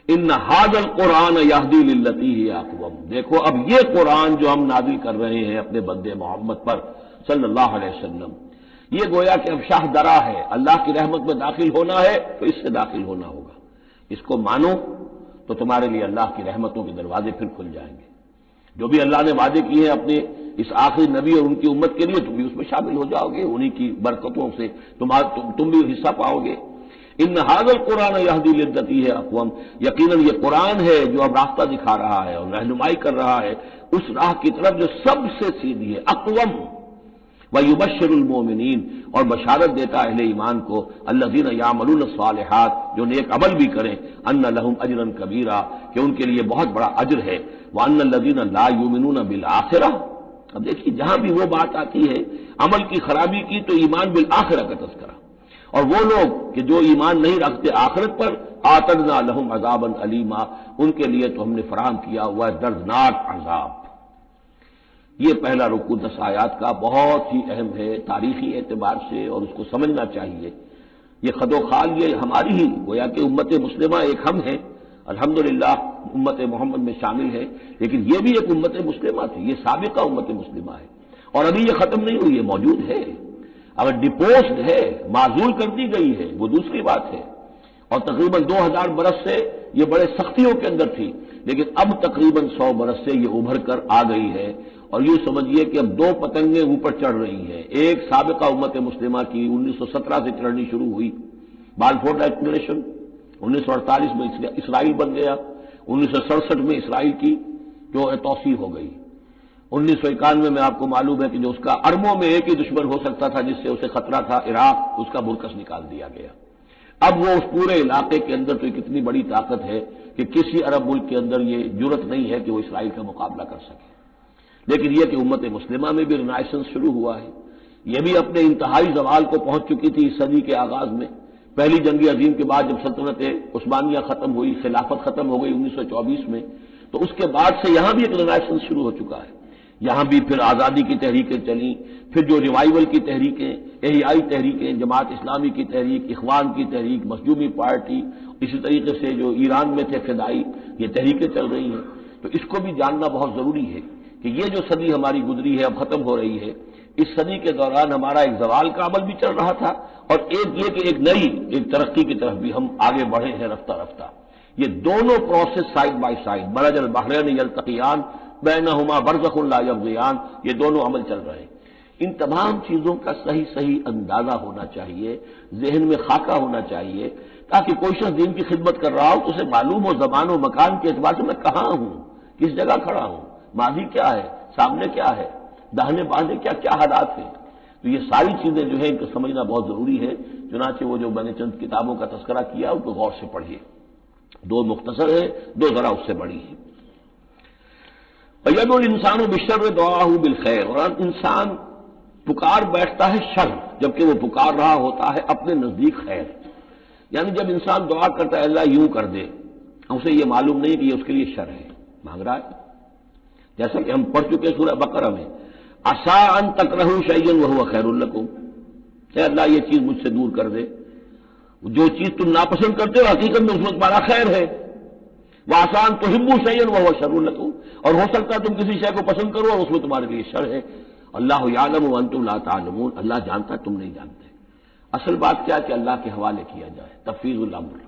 ان ھذا القرآن یہدی للتی ہی اقوم، دیکھو اب یہ قرآن جو ہم نازل کر رہے ہیں اپنے بندے محمد پر صلی اللہ علیہ وسلم، یہ گویا کہ اب شاہ درا ہے، اللہ کی رحمت میں داخل ہونا ہے تو اس سے داخل ہونا ہوگا، اس کو مانو تو تمہارے لیے اللہ کی رحمتوں کے دروازے پھر کھل جائیں گے۔ جو بھی اللہ نے وعدے کیے ہیں اپنے اس آخری نبی اور ان کی امت کے لیے، تم بھی اس میں شامل ہو جاؤ گے، انہی کی برکتوں سے تم بھی حصہ پاؤ گے۔ ان ھذا القرآن یہدی للتی ہے اقوم، یقیناً یہ قرآن ہے جو اب راستہ دکھا رہا ہے اور رہنمائی کر رہا ہے اس راہ کی طرف جو سب سے سیدھی ہے، اقوم، وَيُبَشِّرُ الْمُؤْمِنِينَ، اور بشارت دیتا اہل ایمان کو، الذین یعملون الصالحات، جو نیک عمل بھی کریں، ان لہم اجرا کبیرا، کہ ان کے لیے بہت بڑا اجر ہے، وان الذین لا یؤمنون بالآخرہ۔ اب دیکھیے جہاں بھی وہ بات آتی ہے عمل کی خرابی کی تو ایمان بالآخرہ کا تذکرہ، اور وہ لوگ کہ جو ایمان نہیں رکھتے آخرت پر، اعتدنا لہم عذابا علیما، ان کے لیے تو ہم نے فراہم کیا ہوا ہے دردناک عذاب۔ یہ پہلا رکوع 10 آیات کا بہت ہی اہم ہے تاریخی اعتبار سے، اور اس کو سمجھنا چاہیے۔ یہ خد و خال یہ ہماری ہی گویا کہ امت مسلمہ ایک ہم ہیں، الحمدللہ امت محمد میں شامل ہے، لیکن یہ بھی ایک امت مسلمہ تھی، یہ سابقہ امت مسلمہ ہے، اور ابھی یہ ختم نہیں ہوئی، یہ موجود ہے۔ اگر ڈپوزڈ ہے، معزول کر دی گئی ہے، وہ دوسری بات ہے، اور تقریباً 2000 برس سے یہ بڑے سختیوں کے اندر تھی، لیکن اب تقریباً 100 برس سے یہ ابھر کر آ گئی ہے، اور یوں سمجھیے کہ اب 2 پتنگیں اوپر چڑھ رہی ہیں۔ ایک سابقہ امت مسلمہ کی 1917 سے چڑھنی شروع ہوئی، بالفور ڈکلریشن، 1948 میں اسرائیل بن گیا، 1967 میں اسرائیل کی جو توسیع ہو گئی، 1991 میں آپ کو معلوم ہے کہ جو اس کا اربوں میں ایک ہی دشمن ہو سکتا تھا جس سے اسے خطرہ تھا، عراق، اس کا برکس نکال دیا گیا۔ اب وہ اس پورے علاقے کے اندر تو کتنی بڑی طاقت ہے کہ کسی عرب ملک کے اندر یہ جرت نہیں ہے کہ وہ اسرائیل کا مقابلہ کر سکے۔ لیکن یہ کہ امت مسلمہ میں بھی رینائسنس شروع ہوا ہے، یہ بھی اپنے انتہائی زوال کو پہنچ چکی تھی اس صدی کے آغاز میں۔ پہلی جنگ عظیم کے بعد جب سلطنت عثمانیہ ختم ہوئی، خلافت ختم ہو گئی 1924 میں، تو اس کے بعد سے یہاں بھی ایک رینائسنس شروع ہو چکا ہے۔ یہاں بھی پھر آزادی کی تحریکیں چلیں، پھر جو ریوائیول کی تحریکیں، احیائی تحریکیں، جماعت اسلامی کی تحریک، اخوان کی تحریک، مخدومی پارٹی، اسی طریقے سے جو ایران میں تھے فدائی، یہ تحریکیں چل رہی ہیں۔ تو اس کو بھی جاننا بہت ضروری ہے کہ یہ جو صدی ہماری گزری ہے، اب ختم ہو رہی ہے، اس صدی کے دوران ہمارا ایک زوال کا عمل بھی چل رہا تھا، اور ایک یہ کہ ایک نئی ایک ترقی کی طرف بھی ہم آگے بڑھے ہیں رفتہ رفتہ۔ یہ دونوں پروسیس سائڈ بائی سائڈ، مرج البحرین یلتقیان بینہما برزخ لا یبغیان، یہ دونوں عمل چل رہے ہیں۔ ان تمام چیزوں کا صحیح صحیح اندازہ ہونا چاہیے، ذہن میں خاکہ ہونا چاہیے، تاکہ کوئی شخص دین کی خدمت کر رہا ہو تو اسے معلوم ہو زمان و مکان کے اعتبار سے میں کہاں ہوں، کس جگہ کھڑا ہوں، ماضی کیا ہے، سامنے کیا ہے، داہنے بازے کیا کیا حالات ہیں۔ تو یہ ساری چیزیں جو ہیں ان کو سمجھنا بہت ضروری ہے۔ چنانچہ وہ جو میں نے چند کتابوں کا تذکرہ کیا ان کو غور سے پڑھیے، 2 مختصر ہے، 2 ذرا اس سے بڑی ہے۔ وَيَدْعُو الْإِنسَانُ بِالشَّرِّ دُعَاءَهُ بِالْخَيْرِ، اور انسان پکار بیٹھتا ہے شر، جبکہ وہ پکار رہا ہوتا ہے اپنے نزدیک خیر۔ یعنی جب انسان دعا کرتا ہے اللہ یوں کر دے، اسے یہ معلوم نہیں کہ یہ اس کے لیے شر ہے، مانگ رہا ہے، جیسا کہ ہم پڑھ چکے سورہ بقرہ میں، عسیٰ ان تکرہوا شیئا وہو خیر لکم، اے اللہ یہ چیز مجھ سے دور کر دے، جو چیز تم ناپسند کرتے ہو حقیقت میں اس میں تمہارا خیر ہے، وعسیٰ ان تحبوا شیئا وہو شر لکم، اور ہو سکتا ہے تم کسی شے کو پسند کرو اور اس میں تمہارے لیے شر ہے۔ اللہ یعلم وانتم لا تعلمون، اللہ جانتا ہے تم نہیں جانتے۔ اصل بات کیا کہ اللہ کے حوالے کیا جائے، تفویض الامر،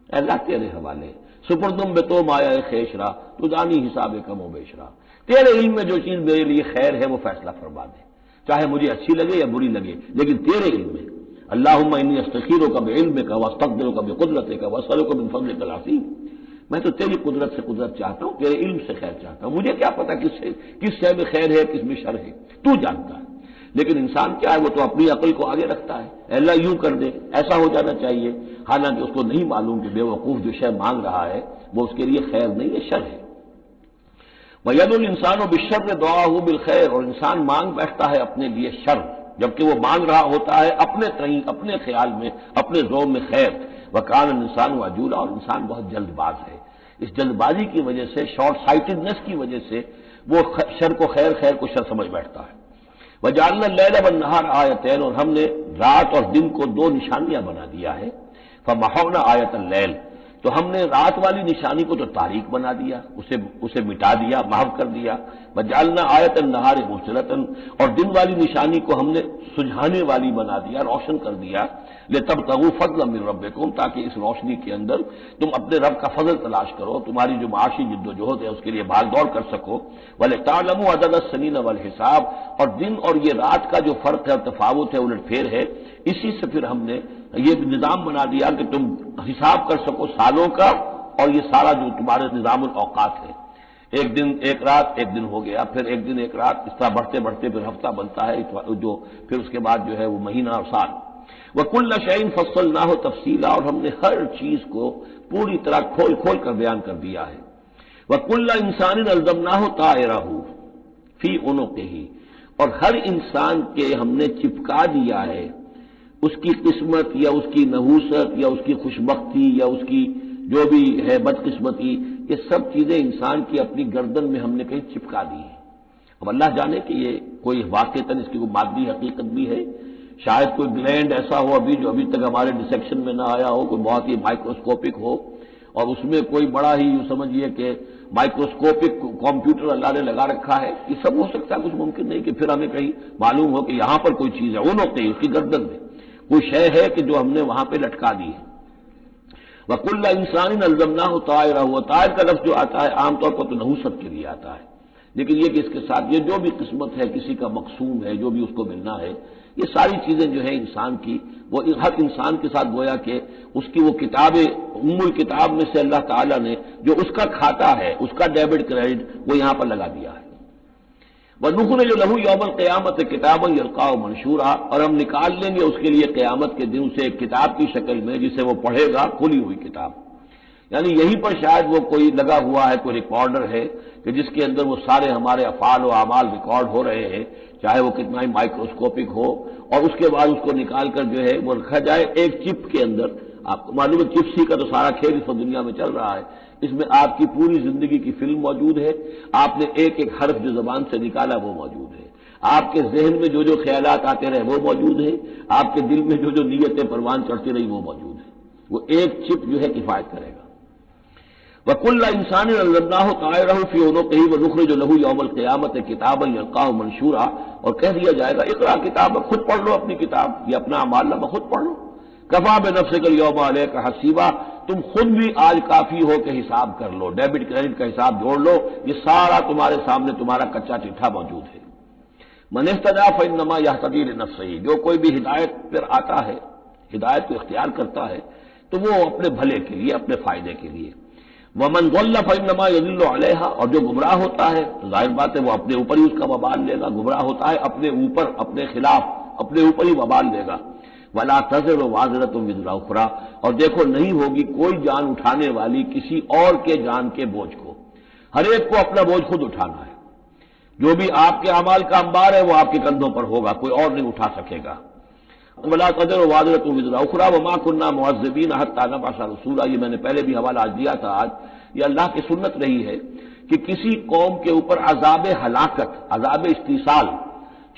اے اللہ تیرے حوالے، سپردم بے تو مایا خیشرا تو دانی حساب کم و بیشرا، تیرے علم میں جو چیز میرے لیے خیر ہے وہ فیصلہ فرما دے، چاہے مجھے اچھی لگے یا بری لگے، لیکن تیرے علم میں۔ اللہم انی استخیرک بعلمک واستقدرک بقدرتک واسألک من فضلک العظیم، میں تو تیری قدرت سے قدرت چاہتا ہوں، تیرے علم سے خیر چاہتا ہوں، مجھے کیا پتا کس شے میں خیر ہے کس میں شر ہے، تو جانتا ہے۔ لیکن انسان کیا ہے، وہ تو اپنی عقل کو آگے رکھتا ہے، اے اللہ یوں کر دے، ایسا ہو جانا چاہیے، حالانکہ اس کو نہیں معلوم کہ بے وقوف جو شے مانگ رہا ہے وہ اس کے لیے خیر نہیں ہے، شر ہے۔ وَيَدْعُو الْإِنسَانُ بِالشَّرِّ دُعَاءَهُ بِالْخَيْرِ، اور انسان مانگ بیٹھتا ہے اپنے لیے شر، جبکہ وہ مانگ رہا ہوتا ہے اپنے تئیں، اپنے خیال میں، اپنے ذوق میں خیر۔ وَكَانَ الْإِنسَانُ عَجُولًا، اور انسان بہت جلد باز ہے، اس جلد بازی کی وجہ سے، شارٹ سائٹڈنس کی وجہ سے وہ شر کو خیر، خیر کو شر سمجھ بیٹھتا ہے۔ وَجَعَلْنَا اللَّيْلَ وَالنَّهَارَ آیَتَيْنِ، اور ہم نے رات اور دن کو 2 نشانیاں بنا دیا ہے۔ فَمَحَوْنَا آیَةَ اللَّيْلِ، تو ہم نے رات والی نشانی کو تو تاریک بنا دیا، اسے مٹا دیا، محو کر دیا۔ وَجَعَلْنَا آیَةَ النَّهَارِ مُبْصِرَةً، اور دن والی نشانی کو ہم نے سجھانے والی بنا دیا، روشن کر دیا۔ لِتَبْتَغُوا فَضْلًا مِّن رَّبِّكُمْ، تاکہ اس روشنی کے اندر تم اپنے رب کا فضل تلاش کرو، تمہاری جو معاشی جد و جہد ہے اس کے لیے بھاگ دوڑ کر سکو۔ وَلِتَعْلَمُوا عَدَدَ السِّنِينَ وَالْحِسَابَ، اور دن اور یہ رات کا جو فرق ہے اور تفاوت ہے، الٹ پھیر ہے، اسی سے پھر ہم نے یہ نظام بنا دیا کہ تم حساب کر سکو سالوں کا، اور یہ سارا جو تمہارے نظام الاوقات ہے، ایک دن ایک رات ایک دن ہو گیا، پھر ایک دن ایک رات، اس طرح بڑھتے بڑھتے پھر ہفتہ بنتا ہے، جو پھر اس کے بعد جو ہے وہ مہینہ اور سال۔ وَكُلَّ شَيْءٍ فَصَّلْنَاهُ تَفْصِيلًا، اور ہم نے ہر چیز کو پوری طرح کھول کھول کر بیان کر دیا ہے۔ وَكُلَّ إِنسَانٍ أَلْزَمْنَاهُ طَائِرَهُ فِي عُنُقِهِ، اور ہر انسان کے ہم نے چپکا دیا ہے اس کی قسمت یا اس کی نحوست یا اس کی خوشبختی یا اس کی جو بھی ہے بدقسمتی، یہ سب چیزیں انسان کی اپنی گردن میں ہم نے کہیں چپکا دی ہیں۔ اب اللہ جانے کہ یہ کوئی واقعتاً اس کی کوئی مادی حقیقت بھی ہے، شاید کوئی گلینڈ ایسا ہو ابھی جو ابھی تک ہمارے ڈسیکشن میں نہ آیا ہو، کوئی بہت ہی مائکروسکوپک ہو، اور اس میں کوئی بڑا ہی یوں سمجھیے کہ مائکروسکوپک کمپیوٹر اللہ نے لگا رکھا ہے، یہ سب ہو سکتا ہے، کچھ ممکن نہیں کہ پھر ہمیں کہیں معلوم ہو کہ یہاں پر کوئی چیز ہے، وہ نقطے اس کی گردن میں کوئی شے ہے کہ جو ہم نے وہاں پہ لٹکا دی ہے۔ وَكُلَّ إِنسَانٍ أَلْزَمْنَاهُ طَائِرَهُ، طائر کا لفظ جو آتا ہے عام طور پر تو نحوست کے لیے آتا ہے، لیکن یہ کہ اس کے ساتھ یہ جو بھی قسمت ہے، کسی کا مقسوم ہے، جو بھی اس کو ملنا ہے، یہ ساری چیزیں جو ہیں انسان کی، وہ ہر انسان کے ساتھ گویا کہ اس کی وہ کتاب ام الکتاب میں سے اللہ تعالیٰ نے جو اس کا کھاتا ہے، اس کا ڈیبٹ کریڈٹ وہ یہاں پر لگا دیا ہے۔ وَنُخْرِجُ لَهُ يَوْمَ الْقِيَامَةِ كِتَابًا يَلْقَاهُ مَنشُورًا، اور ہم نکال لیں گے اس کے لیے قیامت کے دن سے ایک کتاب کی شکل میں جسے وہ پڑھے گا، کھلی ہوئی کتاب، یعنی یہیں پر شاید وہ کوئی لگا ہوا ہے، کوئی ریکارڈر ہے کہ جس کے اندر وہ سارے ہمارے افعال و اعمال ریکارڈ ہو رہے ہیں، چاہے وہ کتنا ہی مائکروسکوپک ہو، اور اس کے بعد اس کو نکال کر جو ہے وہ رکھا جائے ایک چپ کے اندر۔ آپ کو معلوم ہے چپسی کا تو سارا کھیل اس وقت دنیا میں چل رہا ہے، اس میں آپ کی پوری زندگی کی فلم موجود ہے، آپ نے ایک ایک حرف جو زبان سے نکالا وہ موجود ہے، آپ کے ذہن میں جو جو خیالات آتے رہے وہ موجود ہے، آپ کے دل میں جو جو نیتیں پروان چڑھتی رہی وہ موجود ہے، وہ ایک چپ جو ہے کفایت کرے گا۔ وَكُلَّ إِنسَانٍ أَلْزَمْنَاهُ طَائِرَهُ فِي عُنُقِهِ وَنُخْرِجُ لَهُ يَوْمَ الْقِيَامَةِ كِتَابًا يَلْقَاهُ مَنشُورًا، اور کہہ دیا جائے گا اقرأ کتابک، خود پڑھ لو اپنی کتاب، یہ اپنا اعمال نامہ خود پڑھ لو، کفیٰ بنفسک اليوم علیک حسیبا، تم خود بھی آج کافی ہو کہ حساب کر لو، ڈیبٹ کریڈٹ کا حساب جوڑ لو، یہ سارا تمہارے سامنے تمہارا کچا چٹھا موجود ہے۔ من اهتدى فإنما يهتدي لنفسه، جو کوئی بھی ہدایت پر آتا ہے، ہدایت کو اختیار کرتا ہے تو وہ اپنے بھلے کے لیے، اپنے فائدے کے لیے۔ وَمَنْ ضَلَّ فَإِنَّمَا يَضِلُّ عَلَيْهَا، اور جو گمراہ ہوتا ہے ظاہر بات ہے وہ اپنے اوپر ہی اس کا وبال لے گا، گمراہ ہوتا ہے اپنے اوپر، اپنے خلاف، اپنے اوپر ہی وبال لے گا۔ وَلَا تَزِرُ وَازِرَةٌ وِزْرَ أُخْرَىٰ، اور دیکھو نہیں ہوگی کوئی جان اٹھانے والی کسی اور کے جان کے بوجھ کو، ہر ایک کو اپنا بوجھ خود اٹھانا ہے، جو بھی آپ کے اعمال کا انبار ہے وہ آپ کے کندھوں پر ہوگا، کوئی اور نہیں اٹھا سکے گا۔ وَلَا تَزِرُ وَازِرَةٌ وِزْرَ أُخْرَىٰ وَمَا كُنَّا مُعَذِّبِينَ حَتَّىٰ نَبْعَثَ رَسُولًا، یہ میں نے پہلے بھی حوالہ آج دیا تھا، آج یہ اللہ کی سنت رہی ہے کہ کسی قوم کے اوپر عذاب ہلاکت، عذاب استیصال،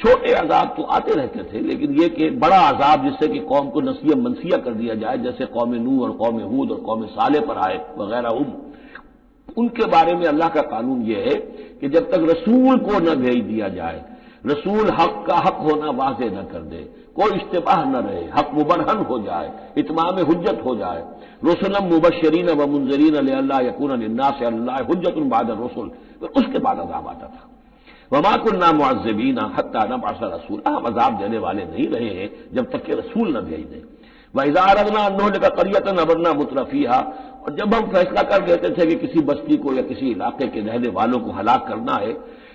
چھوٹے عذاب تو آتے رہتے تھے، لیکن یہ کہ بڑا عذاب جس سے کہ قوم کو نسیہ منسیہ کر دیا جائے، جیسے قوم نوح اور قوم ہود اور قوم صالح پر آئے وغیرہ، ان کے بارے میں اللہ کا قانون یہ ہے کہ جب تک رسول کو نہ بھیج دیا جائے، رسول حق کا حق ہونا واضح نہ کر دے، کوئی اشتباہ نہ رہے، حق مبرہن ہو جائے، اتمام حجت ہو جائے، رسلا مبشرین و منذرین لئلا یکون للناس علی اللہ حجت بعد الرسل، اس کے بعد عذاب آتا تھا۔ وما كنا معذبین حتی نبعث رسولا، ہم عذاب دینے والے نہیں رہے ہیں جب تک کہ رسول نہ بھیج دیں۔ وَإِذَا أَرَدْنَا أَن نُهْلِكَ قَرْيَةً أَمَرْنَا مُتْرَفِيهَا، اور جب ہم فیصلہ کر دیتے تھے کہ کسی بستی کو یا کسی علاقے کے رہنے والوں کو ہلاک کرنا ہے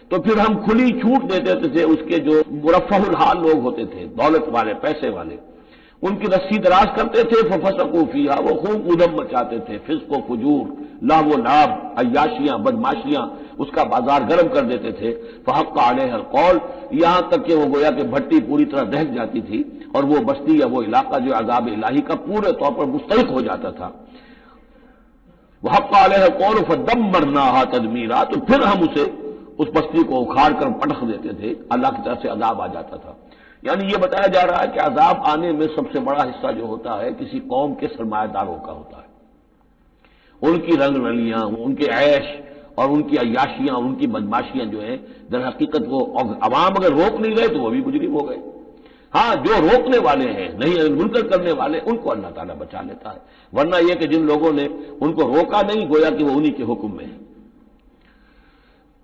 تو پھر ہم کھلی چھوٹ دے دیتے تھے اس کے جو مرفہ الحال لوگ ہوتے تھے، دولت والے، پیسے والے، ان کی رسی دراز کرتے تھے، فَفَسَقُوا فِيهَا، وہ خوب ادھم مچاتے تھے، فسق و فجور، لہو و لعب، عیاشیاں، بدماشیاں، اس کا بازار گرم کر دیتے تھے۔ فحق علیہ القول، یہاں تک کہ وہ گویا کہ بھٹی پوری طرح دہک جاتی تھی اور وہ بستی یا وہ علاقہ جو عذاب الہی کا پورے طور پر مستحق ہو جاتا تھا۔ وحق علیہ القول فدمرناها تدمیرا، تو پھر ہم اسے، اس بستی کو اکھاڑ کر پٹخ دیتے تھے، اللہ کی طرف سے عذاب آ جاتا تھا۔ یعنی یہ بتایا جا رہا ہے کہ عذاب آنے میں سب سے بڑا حصہ جو ہوتا ہے کسی قوم کے سرمایہ داروں کا ہوتا ہے، ان کی رنگ رلیاں، ان کے عیش اور ان کی عیاشیاں، ان کی بدماشیاں جو ہیں در حقیقت وہ عوام اگر روک نہیں گئے تو وہ بھی مجرم ہو گئے۔ ہاں جو روکنے والے ہیں، نہیں منکر کرنے والے، ان کو اللہ تعالیٰ بچا لیتا ہے، ورنہ یہ کہ جن لوگوں نے ان کو روکا نہیں، گویا کہ وہ انہی کے حکم میں ہے۔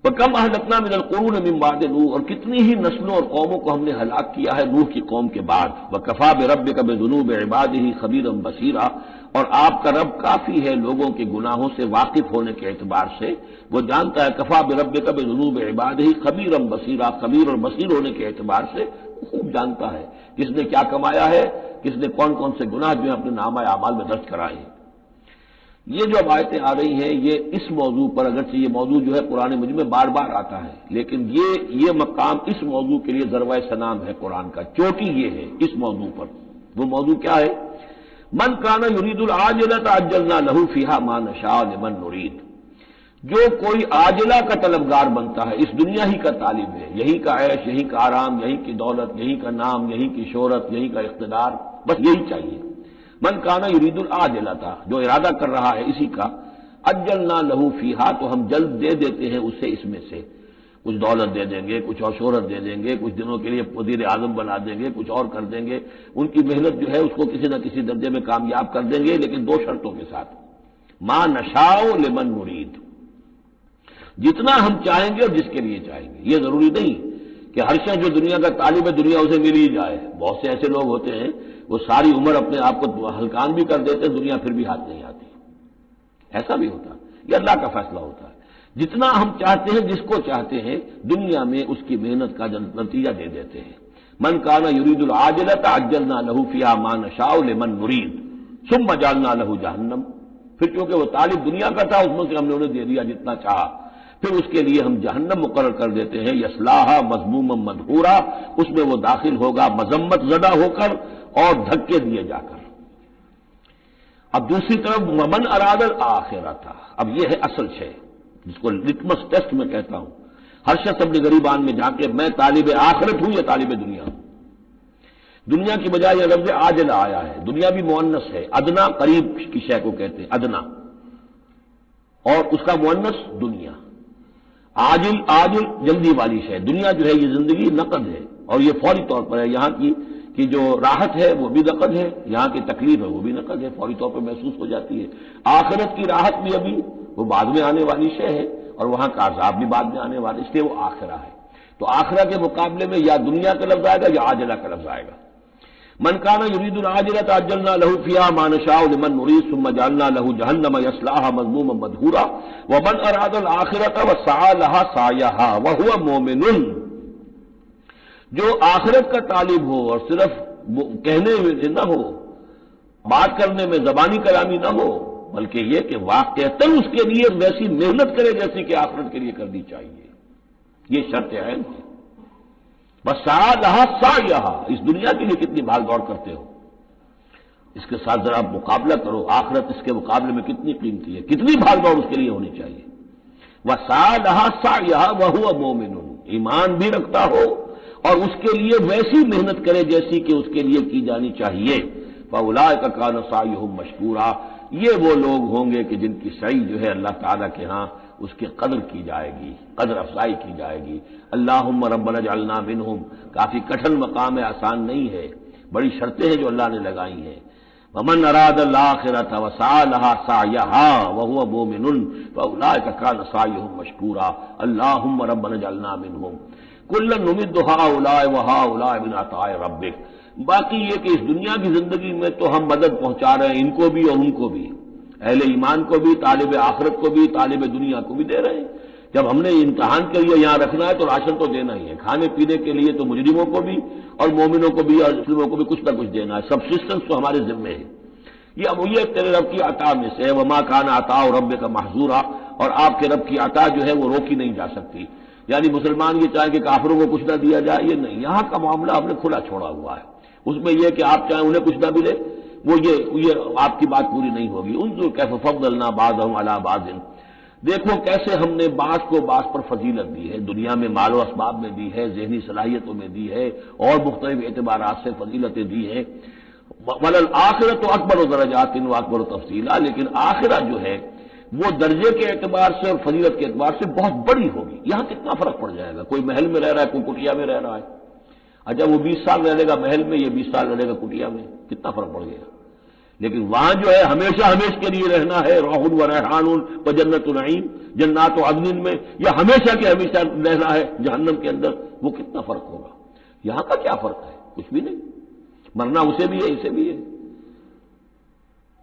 وَكَمْ أَهْلَكْنَا مِنَ الْقُرُونِ مِنْ بَعْدِ نوح، اور کتنی ہی نسلوں اور قوموں کو ہم نے ہلاک کیا ہے نوح کی قوم کے بعد۔ وَكَفَىٰ بِرَبِّكَ بِذُنُوبِ عِبَادِهِ خَبِيرًا بَصِيرًا، اور آپ کا رب کافی ہے لوگوں کے گناہوں سے واقف ہونے کے اعتبار سے، وہ جانتا ہے، کفا بربک بذنوب عبادہ خبیرا بصیرا، خبیر اور بصیر ہونے کے اعتبار سے خوب جانتا ہے کس نے کیا کمایا ہے، کس نے کون کون سے گناہ جو ہیں اپنے نامہ اعمال میں درج کرائے ہیں۔ یہ جو اب آیتیں آ رہی ہیں یہ اس موضوع پر، اگرچہ یہ موضوع جو ہے قرآن مجید میں بار بار آتا ہے، لیکن یہ مقام اس موضوع کے لیے ذروہ سنام ہے قرآن کا، چوٹی یہ ہے اس موضوع پر۔ وہ موضوع کیا ہے؟ من کان یرید العاجلۃ عجلنا لہ فیہا ما نشاء لمن نرید، جو کوئی عاجلہ کا طلبگار بنتا ہے، اس دنیا ہی کا طالب ہے، یہی کا عیش، یہی کا آرام، یہی کی دولت، یہی کا نام، یہی کی شہرت، یہی کا اقتدار، بس یہی چاہیے۔ من کانا یرید العاجلۃ، جو ارادہ کر رہا ہے اسی کا، عجلنا لہ فیہا، تو ہم جلد دے دیتے ہیں اسے اس میں سے، کچھ دولت دے دیں گے، کچھ اور شہرت دے دیں گے، کچھ دنوں کے لیے وزیر اعظم بنا دیں گے، کچھ اور کر دیں گے، ان کی محنت جو ہے اس کو کسی نہ کسی درجے میں کامیاب کر دیں گے، لیکن دو شرطوں کے ساتھ، ما نشاء لمن نرید، جتنا ہم چاہیں گے اور جس کے لیے چاہیں گے۔ یہ ضروری نہیں کہ ہر شخص جو دنیا کا طالب ہے دنیا اسے مل ہی جائے، بہت سے ایسے لوگ ہوتے ہیں وہ ساری عمر اپنے آپ کو ہلکان بھی کر دیتے ہیں، دنیا پھر بھی ہاتھ نہیں آتی، ایسا بھی ہوتا ہے، یہ اللہ کا فیصلہ ہوتا ہے۔ جتنا ہم چاہتے ہیں، جس کو چاہتے ہیں، دنیا میں اس کی محنت کا نتیجہ دے دیتے ہیں۔ من کان یرید العاجلۃ عجلنا لہ فیہا ما نشاء لمن نرید ثم جعلنا لہ جہنم، پھر چونکہ وہ طالب دنیا کا تھا اس میں سے ہم نے انہیں دے دیا جتنا چاہا، پھر اس کے لیے ہم جہنم مقرر کر دیتے ہیں، یصلاھا مذموما مدحورا، اس میں وہ داخل ہوگا مذمت زدہ ہو کر اور دھکے دیے جا کر۔ اب دوسری طرف ومن اراد الآخرۃ، اب یہ ہے اصل شے جس کو لٹمس ٹیسٹ میں کہتا ہوں۔ ہر شخص اپنے گریبان میں جا کے میں طالب آخرت ہوں یا طالب دنیا ہوں۔ دنیا کی بجائے یہ لفظ عاجلہ آیا ہے، دنیا بھی مؤنث ہے، ادنا قریب کی شے کو کہتے ہیں ادنا، اور اس کا مؤنث دنیا۔ عاجل عاجل جلدی والی شے، دنیا جو ہے یہ زندگی نقد ہے اور یہ فوری طور پر ہے، یہاں کی جو راحت ہے وہ بھی نقد ہے، یہاں کی تکلیف ہے وہ بھی نقد ہے، فوری طور پر محسوس ہو جاتی ہے۔ آخرت کی راحت بھی ابھی وہ بعد میں آنے والی شے ہے، اور وہاں کا عذاب بھی بعد میں آنے والا، اس لیے وہ آخرہ ہے۔ تو آخرہ کے مقابلے میں یا دنیا کا لفظ آئے گا یا عاجلہ کا لفظ آئے گا۔ من کان یرید العاجلۃ عجلنا لہ فیہا ما نشاء لمن نرید ثم جعلنا لہ جہنم یصلاھا مذموما مدحورا ومن اراد الآخرۃ وسعی لہا سعیھا وہو مومن، جو آخرت کا طالب ہو اور صرف کہنے میں نہ ہو، بات کرنے میں زبانی کلامی نہ ہو، بلکہ یہ کہ واقعتاً اس کے لیے ویسی محنت کرے جیسی کہ آخرت کے لیے کرنی چاہیے، یہ شرط عین ہے۔ بس سعی لہا سعیھا، اس دنیا کے لیے کتنی بھاگ دوڑ کرتے ہو، اس کے ساتھ ذرا مقابلہ کرو، آخرت اس کے مقابلے میں کتنی قیمتی ہے، کتنی بھاگ دوڑ اس کے لیے ہونی چاہیے۔ وسعی لہا سعیھا وہو مومن، ایمان بھی رکھتا ہو اور اس کے لیے ویسی محنت کرے جیسی کہ اس کے لیے کی جانی چاہیے۔ فاولئک کان سعیھم مشکورا، یہ وہ لوگ ہوں گے کہ جن کی سعی جو ہے اللہ تعالیٰ کے ہاں اس کی قدر کی جائے گی، قدر افزائی کی جائے گی۔ اللہم ربنا اجعلنا منہم، کافی کٹھن مقام ہے، آسان نہیں ہے، بڑی شرطیں ہیں جو اللہ نے لگائی ہیں۔ ومن اراد الآخرۃ وسعی لہا سعیھا وہو مومن فاولئک کان سعیھم مشکورا اللہم ربنا اجعلنا منہم کلا نمد ہؤلاء وہؤلاء من عطاء ربک۔ باقی یہ کہ اس دنیا کی زندگی میں تو ہم مدد پہنچا رہے ہیں، ان کو بھی اور ان کو بھی، اہل ایمان کو بھی، طالب آخرت کو بھی، طالب دنیا کو بھی دے رہے ہیں۔ جب ہم نے امتحان کے لیے یہاں رکھنا ہے تو راشن تو دینا ہی ہے، کھانے پینے کے لیے تو مجرموں کو بھی اور مومنوں کو بھی اور مسلموں کو بھی کچھ نہ کچھ دینا ہے، سبسسٹنس تو ہمارے ذمے ہے۔ یہ اب یہ تیرے رب کی عطا میں سے ہے، وما کان عطاء ربک محظورا، اور آپ کے رب کی عطا جو ہے وہ روکی نہیں جا سکتی۔ یعنی مسلمان یہ چاہیں کہ کافروں کو کچھ نہ دیا جائے، یہ نہیں، یہاں کا معاملہ آپ نے کھلا چھوڑا ہوا ہے، اس میں یہ کہ آپ چاہیں انہیں کچھ نہ ملے، وہ یہ آپ کی بات پوری نہیں ہوگی۔ انظر کیف فضلنا بعضهم علی بعض، دیکھو کیسے ہم نے بعض کو بعض پر فضیلت دی ہے، دنیا میں مال و اسباب میں دی ہے، ذہنی صلاحیتوں میں دی ہے، اور مختلف اعتبارات سے فضیلتیں دی ہیں۔ وللآخرۃ اکبر درجات واکبر تفضیلا، لیکن آخرہ جو ہے وہ درجے کے اعتبار سے اور فضیلت کے اعتبار سے بہت بڑی ہوگی۔ یہاں کتنا فرق پڑ جائے گا، کوئی محل میں رہ رہا ہے، کوئی کٹیا میں رہ رہا ہے، اچھا وہ 20 سال رہ لے گا محل میں، یہ 20 سال رہ لے گا کٹیا میں، کتنا فرق پڑ گیا۔ لیکن وہاں جو ہے ہمیشہ ہمیشہ کے لیے رہنا ہے، روح و ریحان و جنت نعیم، جنات و عدن میں، یا ہمیشہ کے ہمیشہ رہنا ہے جہنم کے اندر، وہ کتنا فرق ہوگا۔ یہاں کا کیا فرق ہے؟ کچھ بھی نہیں، مرنا اسے بھی ہے اسے بھی ہے۔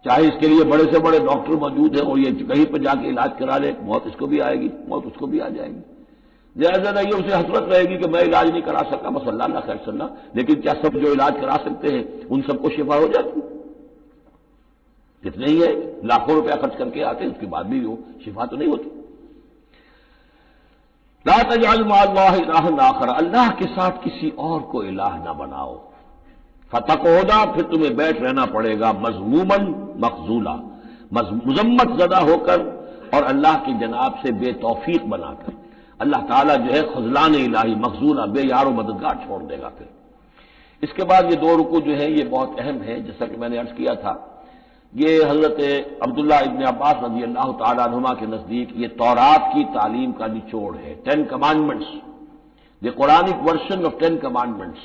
چاہے اس کے لیے بڑے سے بڑے ڈاکٹر موجود ہیں اور یہ کہیں پہ جا کے علاج کرا لے، موت اس کو بھی آئے گی، موت اس کو بھی آ جائے گی۔ زیادہ نہیں اسے حسرت رہے گی کہ میں علاج نہیں کرا سکا، بس اللہ خیر صلی اللہ، لیکن کیا سب جو علاج کرا سکتے ہیں ان سب کو شفا ہو جاتی؟ کتنے ہی ہے لاکھوں روپیہ خرچ کر کے آتے ہیں، اس کے بعد بھی وہ شفا تو نہیں ہوتی۔ لا تجعل مع اللہ الہا آخر، اللہ کے ساتھ کسی اور کو الہ نہ بناؤ۔ فتقعدا، پھر تمہیں بیٹھ رہنا پڑے گا مذموما مخذولا، مذمت زدہ ہو کر اور اللہ کی جناب سے بے توفیق بنا کر۔ اللہ تعالیٰ جو ہے خذلان الہی، مخذولا، بے یار و مددگار چھوڑ دے گا۔ پھر اس کے بعد یہ دو رکوع جو ہیں یہ بہت اہم ہیں، جیسا کہ میں نے عرض کیا تھا، یہ حضرت عبداللہ ابن عباس رضی اللہ تعالیٰ عنہما کے نزدیک یہ تورات کی تعلیم کا نچوڑ ہے، 10 commandments, the Quranic version of 10 commandments.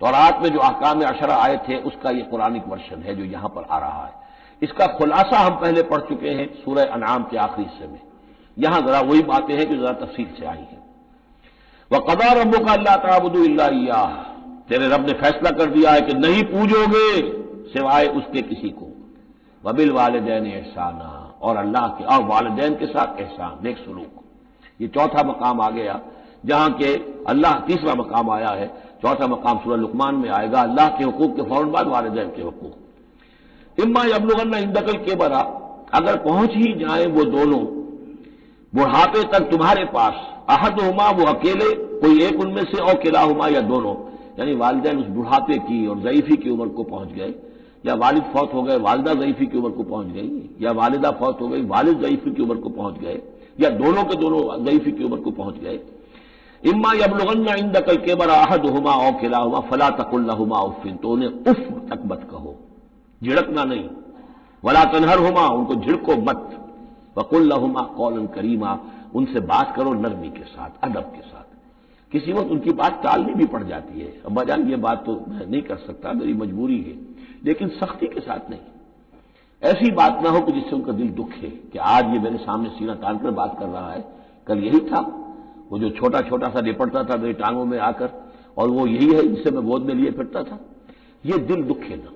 تورات میں جو احکام عشرہ آئے تھے اس کا یہ قرآنک ورژن ہے جو یہاں پر آ رہا ہے۔ اس کا خلاصہ ہم پہلے پڑھ چکے ہیں سورہ انعام کے آخری حصے میں، یہاں ذرا وہی باتیں ہیں جو ذرا تفصیل سے آئی ہیں۔ وَقَضَىٰ رَبُّكَ أَلَّا تَعْبُدُوا إِلَّا إِيَّاهُ، تیرے رب نے فیصلہ کر دیا ہے کہ نہیں پوجو گے سوائے اس کے کسی کو۔ وَبِالْوَالِدَيْنِ إِحْسَانًا، اور اللہ کے اور والدین کے ساتھ احسان، نیک سلوک۔ یہ چوتھا مقام آ گیا جہاں کہ اللہ، تیسرا مقام آیا ہے، چوتھا مقام سورہ لقمان میں آئے گا، اللہ کے حقوق کے فوراً بعد والدین کے حقوق۔ اما یبلغن عندک الکبر، اگر پہنچ ہی جائیں وہ دونوں بڑھاپے تک تمہارے پاس، احدہما، وہ اکیلے، کوئی ایک ان میں سے، اور کلاہما، یا دونوں، یعنی والدین اس بڑھاپے کی اور ضعیفی کی عمر کو پہنچ گئے، یا والد فوت ہو گئے، والدہ ضعیفی کی عمر کو پہنچ گئی، یا والدہ فوت ہو گئی، والد ضعیفی کی عمر کو پہنچ گئے، یا دونوں کے دونوں ضعیفی کی عمر کو پہنچ گئے۔ اما یبلغن عندک الکبر احدہما او کلاہما فلا تقل لہما اف، تو انہیں اف تک مت کہو، جھڑکنا نہیں، ولا تنہرہما، ان کو جھڑکو مت، وقل لہما قولا کریما، ان سے بات کرو نرمی کے ساتھ، ادب کے ساتھ۔ کسی وقت ان کی بات ٹالنی بھی پڑ جاتی ہے، ابا جان یہ بات تو میں نہیں کر سکتا، میری مجبوری ہے، لیکن سختی کے ساتھ نہیں۔ ایسی بات نہ ہو کہ جس سے ان کا دل دکھے کہ آج یہ میرے سامنے سینہ تان کر بات کر رہا ہے، کل یہی تھا وہ جو چھوٹا چھوٹا سا لپٹتا تھا میری ٹانگوں میں آ کر، اور وہ یہی ہے جسے میں گود میں لیے پھرتا تھا، یہ دل دکھے نہ۔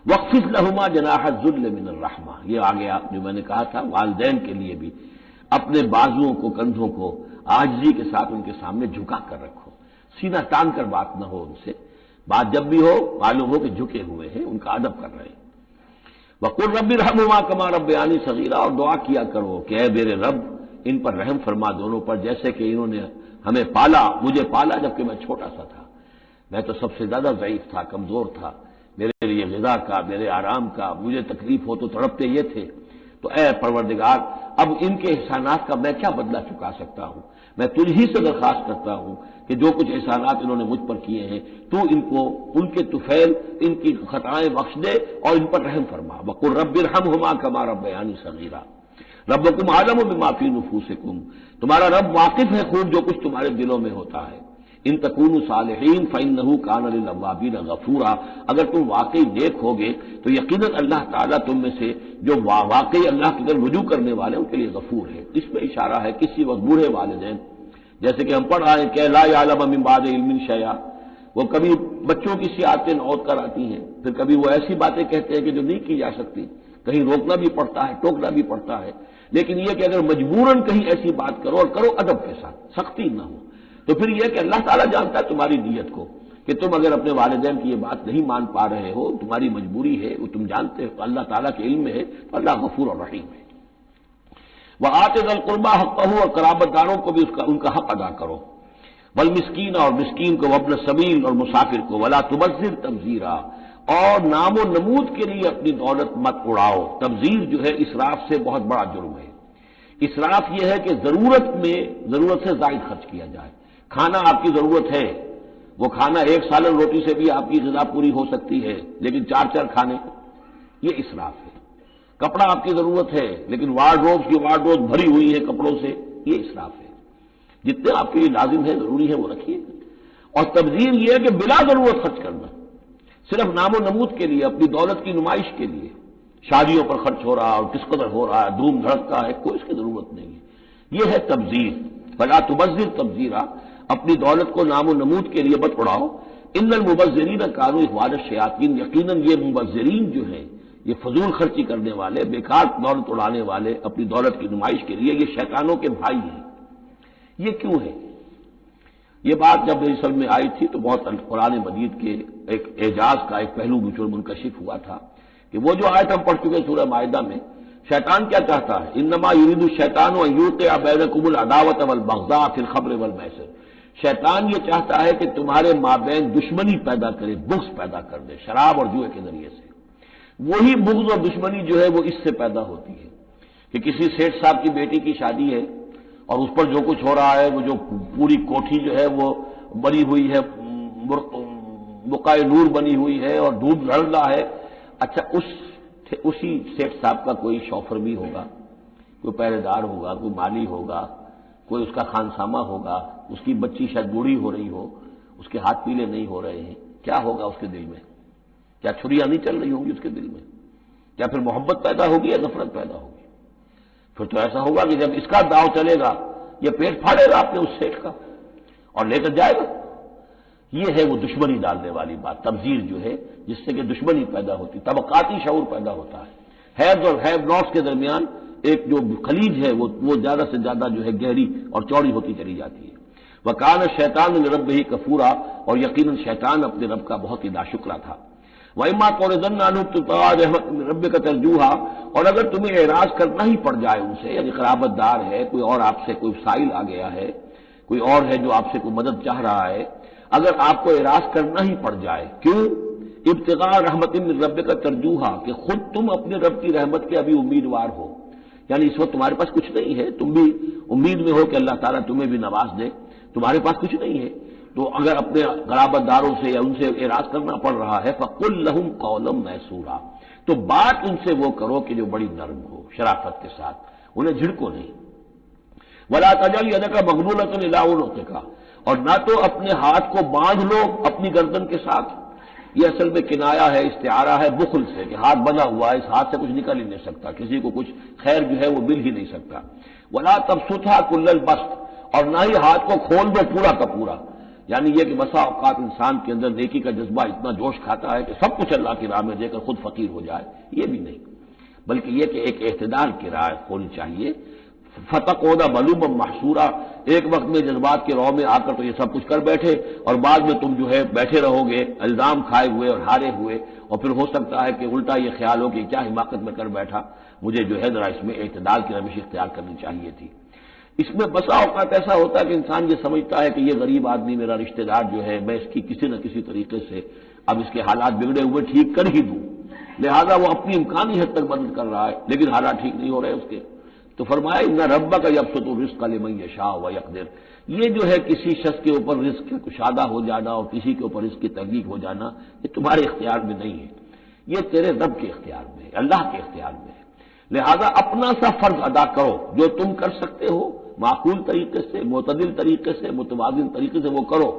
وَاخْفِضْ لَهُمَا جَنَاحَ الذُّلِّ مِنَ الرَّحْمَةِ، یہ آ گیا جو میں نے کہا تھا، والدین کے لیے بھی اپنے بازوؤں کو، کندھوں کو عاجزی کے ساتھ ان کے سامنے جھکا کر رکھو، سینہ تان کر بات نہ ہو ان سے، بات جب بھی ہو معلوم ہو کہ جھکے ہوئے ہیں، ان کا ادب کر رہے ہیں۔ وَقُلْ رَبِّ ارْحَمْهُمَا كَمَا رَبَّيَانِي صَغِيرًا، اور دعا کیا کرو کہ اے میرے رب ان پر رحم فرما دونوں پر، جیسے کہ انہوں نے ہمیں پالا، مجھے پالا جبکہ میں چھوٹا سا تھا، میں تو سب سے زیادہ ضعیف تھا، کمزور تھا، میرے لیے غذا کا، میرے آرام کا، مجھے تکلیف ہو تو تڑپتے یہ تھے، تو اے پروردگار اب ان کے احسانات کا میں کیا بدلہ چکا سکتا ہوں، میں تجھ ہی سے درخواست کرتا ہوں کہ جو کچھ احسانات انہوں نے مجھ پر کیے ہیں تو ان کو، ان کے طفیل، ان کی خطائیں بخش دے اور ان پر رحم فرما۔ وَقُلْ رَبِّ ارْحَمْهُمَا كَمَا رَبَّيَانِي صَغِيرًا رَبُّكُمْ أَعْلَمُ بِمَا فِي نُفُوسِكُمْ، تمہارا رب واقف ہے خوب جو کچھ تمہارے دلوں میں ہوتا ہے۔ ان تکونوا صالحین فإنہ کان للأوابین غفورا، اگر تم واقعی نیک ہوگے تو یقیناً اللہ تعالیٰ تم میں سے جو واقعی اللہ کی طرف رجوع کرنے والے ان کے لیے غفور ہے۔ اس میں اشارہ ہے کسی وقت بوڑھے والدین، جیسے کہ ہم پڑھ رہے ہیں کہ لا یعلم من بعد علم شیئا، وہ کبھی بچوں کی سی عادتیں نوت کر آتی ہیں، پھر کبھی وہ ایسی باتیں کہتے ہیں کہ جو نہیں کی جا سکتی، کہیں روکنا بھی پڑتا ہے، ٹوکنا بھی پڑتا ہے، لیکن یہ کہ اگر مجبوراً کہیں ایسی بات کرو اور کرو ادب کے ساتھ، سختی نہ ہو، تو پھر یہ کہ اللہ تعالیٰ جانتا ہے تمہاری نیت کو، کہ تم اگر اپنے والدین کی یہ بات نہیں مان پا رہے ہو، تمہاری مجبوری ہے، وہ تم جانتے ہو، اللہ تعالیٰ کے علم میں ہے، تو اللہ غفور اور رحیم ہے۔ وَآتِ ذَا الْقُرْبَىٰ حَقَّهُ، اور قرابت داروں کو بھی ان کا حق ادا کرو، والمسکین، اور مسکین کو، وابن السبیل، اور مسافر کو، ولا تبذر تبذیرا، اور نام و نمود کے لیے اپنی دولت مت اڑاؤ۔ تبذیر جو ہے اسراف سے بہت بڑا جرم ہے۔ اسراف یہ ہے کہ ضرورت میں ضرورت سے زائد خرچ کیا جائے۔ کھانا آپ کی ضرورت ہے، وہ کھانا ایک سالن روٹی سے بھی آپ کی غذا پوری ہو سکتی ہے، لیکن چار کھانے، یہ اسراف ہے۔ کپڑا آپ کی ضرورت ہے لیکن وارڈروب کی وارڈروب بھری ہوئی ہے کپڑوں سے، یہ اسراف ہے۔ جتنے آپ کے لیے لازم ہے، ضروری ہے، وہ رکھیے۔ اور تبذیر یہ ہے کہ بلا ضرورت خرچ کرنا، صرف نام و نمود کے لیے، اپنی دولت کی نمائش کے لیے، شادیوں پر خرچ ہو رہا اور کس قدر ہو رہا ہے، دھوم دھڑکتا ہے، کوئی اس کی ضرورت نہیں ہے، یہ ہے تبذیر۔ فلا تبذر تبذیرا، اپنی دولت کو نام و نمود کے لیے مت اڑاؤ۔ ان المبذرین کانوا اخوان الشیاطین، یقیناً یہ مبذرین جو ہیں یہ فضول خرچی کرنے والے، بیکار دولت اڑانے والے اپنی دولت کی نمائش کے لیے، یہ شیطانوں کے بھائی ہیں۔ یہ کیوں ہے؟ یہ بات جب میری سمجھ میں آئی تھی تو بہت قرآن مجید کے ایک اعجاز کا ایک پہلو مجھ پر منکشف ہوا تھا کہ وہ جو آیت ہم پڑھ چکے سورہ مائدہ میں، شیطان کیا چاہتا ہے؟ انما یرید الشیطان ان یوقع بینکم العداوۃ والبغضاء فی الخمر والمیسر۔ شیطان یہ چاہتا ہے کہ تمہارے مابین دشمنی پیدا کرے، بغض پیدا کر دے شراب اور جوئے کے ذریعے سے۔ وہی بغض اور دشمنی جو ہے وہ اس سے پیدا ہوتی ہے کہ کسی سیٹھ صاحب کی بیٹی کی شادی ہے اور اس پر جو کچھ ہو رہا ہے، وہ جو پوری کوٹھی جو ہے وہ بنی ہوئی ہے، بقائے نور بنی ہوئی ہے اور دودھ لڑ رہا ہے۔ اچھا اسی سیٹھ صاحب کا کوئی شوفر بھی ہوگا، کوئی پہرے دار ہوگا، کوئی مالی ہوگا، کوئی اس کا خانسامہ ہوگا، اس کی بچی شاید بوڑھی ہو رہی ہو، اس کے ہاتھ پیلے نہیں ہو رہے ہیں، کیا ہوگا اس کے دل میں؟ کیا چھریاں نہیں چل رہی ہوں گی اس کے دل میں؟ کیا پھر محبت پیدا ہوگی یا نفرت پیدا ہوگی؟ پھر تو ایسا ہوگا کہ جب اس کا داؤ چلے گا یہ پیٹ پھاڑے گا اپنے اس سیٹ کا اور لے کر جائے گا۔ یہ ہے وہ دشمنی ڈالنے والی بات، تبذیر جو ہے جس سے کہ دشمنی پیدا ہوتی، طبقاتی شعور پیدا ہوتا ہے، ہیوز اور ہیو ناٹس کے درمیان ایک جو خلیج ہے وہ زیادہ سے زیادہ جو ہے گہری اور چوڑی ہوتی چلی جاتی ہے۔ وَكَانَ الشَّيْطَانُ لِرَبِّهِ كَفُورًا، اور یقیناً شیطان اپنے رب کا بہت ہی ناشکرا تھا۔ وَإِمَّا تُعْرِضَنَّ عَنْهُمْ ابْتِغَاءَ رَحْمَةٍ مِّن رَّبِّكَ تَرْجُوهَا، اور اگر تمہیں اعراض کرنا ہی پڑ جائے ان سے، یعنی قرابت دار ہے، کوئی اور آپ سے کوئی سائل آ گیا ہے، کوئی اور ہے جو آپ سے کوئی مدد چاہ رہا ہے، اگر آپ کو اعراض کرنا ہی پڑ جائے، کیوں؟ ابتغاء رحمت من ربک ترجوہا، کہ خود تم اپنے رب کی رحمت کے ابھی امیدوار ہو، یعنی اس وقت تمہارے پاس کچھ نہیں ہے، تم بھی امید میں ہو کہ اللہ تعالیٰ تمہیں بھی نواز دے، تمہارے پاس کچھ نہیں ہے، تو اگر اپنے قرابت داروں سے یا ان سے اعراض کرنا پڑ رہا ہے فَقُلْ لَهُمْ قَوْلًا مَيْسُورًا، تو بات ان سے وہ کرو کہ جو بڑی نرم ہو، شرافت کے ساتھ، انہیں جھڑکو نہیں۔ وَلَا تَجْعَلْ يَدَكَ مَغْلُولَةً إِلَىٰ عُنُقِكَ، اور نہ تو اپنے ہاتھ کو باندھ لو اپنی گردن کے ساتھ، یہ اصل میں کنایا ہے، استعارہ ہے بخل سے، کہ ہاتھ بنا ہوا ہے، اس ہاتھ سے کچھ نکل ہی نہیں سکتا، کسی کو کچھ خیر جو ہے وہ مل ہی نہیں سکتا۔ وَلَا تَبْسُطْهَا كُلَّ الْبَسْطِ، اور نہ ہی ہاتھ کو کھول دو پورا کا پورا، یعنی یہ کہ بسا اوقات انسان کے اندر نیکی کا جذبہ اتنا جوش کھاتا ہے کہ سب کچھ اللہ کی راہ میں دے کر خود فقیر ہو جائے، یہ بھی نہیں، بلکہ یہ کہ ایک اعتدال کی راہ ہونی چاہیے۔ فَتَقْعُدَ مَلُومًا مَحْسُورًا، ایک وقت میں جذبات کے رو میں آ کر تو یہ سب کچھ کر بیٹھے اور بعد میں تم جو ہے بیٹھے رہو گے الزام کھائے ہوئے اور ہارے ہوئے، اور پھر ہو سکتا ہے کہ الٹا یہ خیال ہو کہ کیا حماقت میں کر بیٹھا، مجھے جو ہے ذرا اس میں اعتدال کی روش اختیار کرنی چاہیے تھی۔ اس میں بسا اوقات ایسا ہوتا ہے کہ انسان یہ سمجھتا ہے کہ یہ غریب آدمی میرا رشتہ دار جو ہے، میں اس کی کسی نہ کسی طریقے سے اب اس کے حالات بگڑے ہوئے ٹھیک کر ہی دوں، لہذا وہ اپنی امکانی حد تک مدد کر رہا ہے لیکن حالات ٹھیک نہیں ہو رہے اس کے، تو فرمایا ان ربک یبسط الرزق لمن یشاء ویقدر، یہ جو ہے کسی شخص کے اوپر رزق کا کشادہ ہو جانا اور کسی کے اوپر رزق کی تحقیق ہو جانا یہ تمہارے اختیار میں نہیں ہے، یہ تیرے رب کے اختیار میں ہے، اللہ کے اختیار میں ہے، لہذا اپنا سا فرض ادا کرو جو تم کر سکتے ہو، معقول طریقے سے، معتدل طریقے سے، متوازن طریقے سے وہ کرو،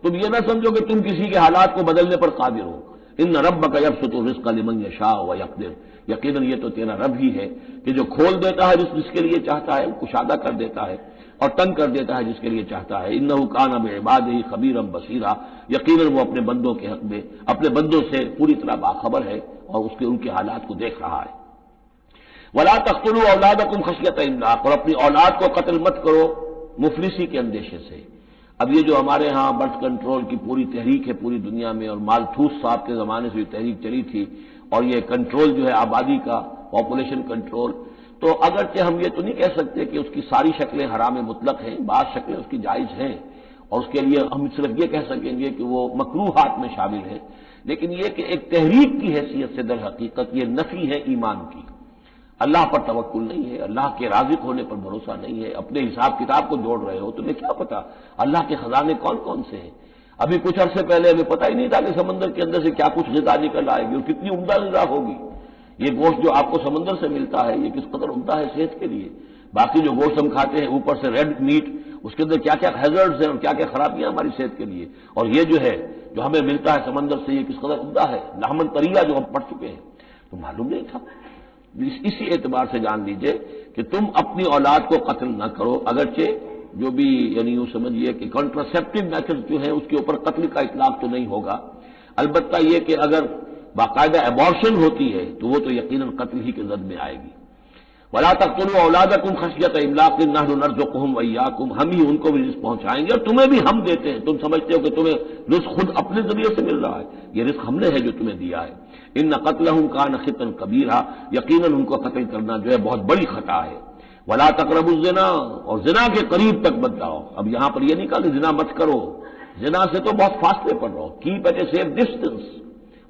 تم یہ نہ سمجھو کہ تم کسی کے حالات کو بدلنے پر قادر ہو۔ ان ربک یبسط الرزق لمن یشاء ویقدر، یقیناً یہ تو تیرا رب ہی ہے کہ جو کھول دیتا ہے جس کے لیے چاہتا ہے، کشادہ کر دیتا ہے اور تنگ کر دیتا ہے جس کے لیے چاہتا ہے۔ انہ کان بعبادہ خبیرا بصیرا، یقیناً وہ اپنے بندوں کے حق میں اپنے بندوں سے پوری طرح باخبر ہے اور ان کے حالات کو دیکھ رہا ہے۔ ولا تقتلوا اولادکم خشیۃ املاق، اور اپنی اولاد کو قتل مت کرو مفلسی کے اندیشے سے۔ اب یہ جو ہمارے ہاں برتھ کنٹرول کی پوری تحریک ہے پوری دنیا میں، اور مالتھوس صاحب کے زمانے سے یہ تحریک چلی تھی، اور یہ کنٹرول جو ہے آبادی کا، پاپولیشن کنٹرول، تو اگرچہ ہم یہ تو نہیں کہہ سکتے کہ اس کی ساری شکلیں حرام مطلق ہیں، بعض شکلیں اس کی جائز ہیں، اور اس کے لیے ہم صرف یہ کہہ سکیں گے کہ وہ مکروہات میں شامل ہے، لیکن یہ کہ ایک تحریک کی حیثیت سے در حقیقت یہ نفی ہے ایمان کی، اللہ پر توکل نہیں ہے، اللہ کے رازق ہونے پر بھروسہ نہیں ہے، اپنے حساب کتاب کو جوڑ رہے ہو، تمہیں کیا پتا اللہ کے خزانے کون کون سے ہیں؟ ابھی کچھ عرصے پہلے ہمیں پتہ ہی نہیں تھا کہ سمندر کے اندر سے کیا کچھ غذا نکل آئے گی اور کتنی عمدہ غذا ہوگی۔ یہ گوشت جو آپ کو سمندر سے ملتا ہے یہ کس قدر عمدہ ہے صحت کے لیے، باقی جو گوشت ہم کھاتے ہیں اوپر سے ریڈ میٹ، اس کے اندر کیا کیا ہیزرڈز ہیں اور کیا کیا خرابیاں ہماری صحت کے لیے، اور یہ جو ہے جو ہمیں ملتا ہے سمندر سے یہ کس قدر عمدہ ہے، لحمن طریہ جو ہم پڑھ چکے ہیں، تو معلوم نہیں تھا۔ اسی اعتبار سے جان لیجئے کہ تم اپنی اولاد کو قتل نہ کرو، اگرچہ جو بھی یعنی یوں سمجھیے کہ کنٹراسیپٹیو میتھڈ جو ہے اس کے اوپر قتل کا اطلاق تو نہیں ہوگا، البتہ یہ کہ اگر باقاعدہ ایبارشن ہوتی ہے تو وہ تو یقیناً قتل ہی کے زد میں آئے گی۔ ولا تقتلوا اولادکم خشیۃ املاق نحن نرزقهم وإياکم، ہم ہی ان کو بھی رزق پہنچائیں گے اور تمہیں بھی ہم دیتے ہیں، تم سمجھتے ہو کہ تمہیں رزق خود اپنے ذریعے سے مل رہا ہے، یہ رزق ہم نے ہے جو تمہیں دیا ہے۔ ان قتلهم کان خطا کبیرا، یقیناً ان کو قتل کرنا جو ہے بہت بڑی خطا ہے۔ ولا تقربوا الزنا، اور زنا کے قریب تک مت جاؤ۔ اب یہاں پر یہ نہیں کہا کہ زنا مت کرو، زنا سے تو بہت فاصلے پر رہو، keep at a safe distance.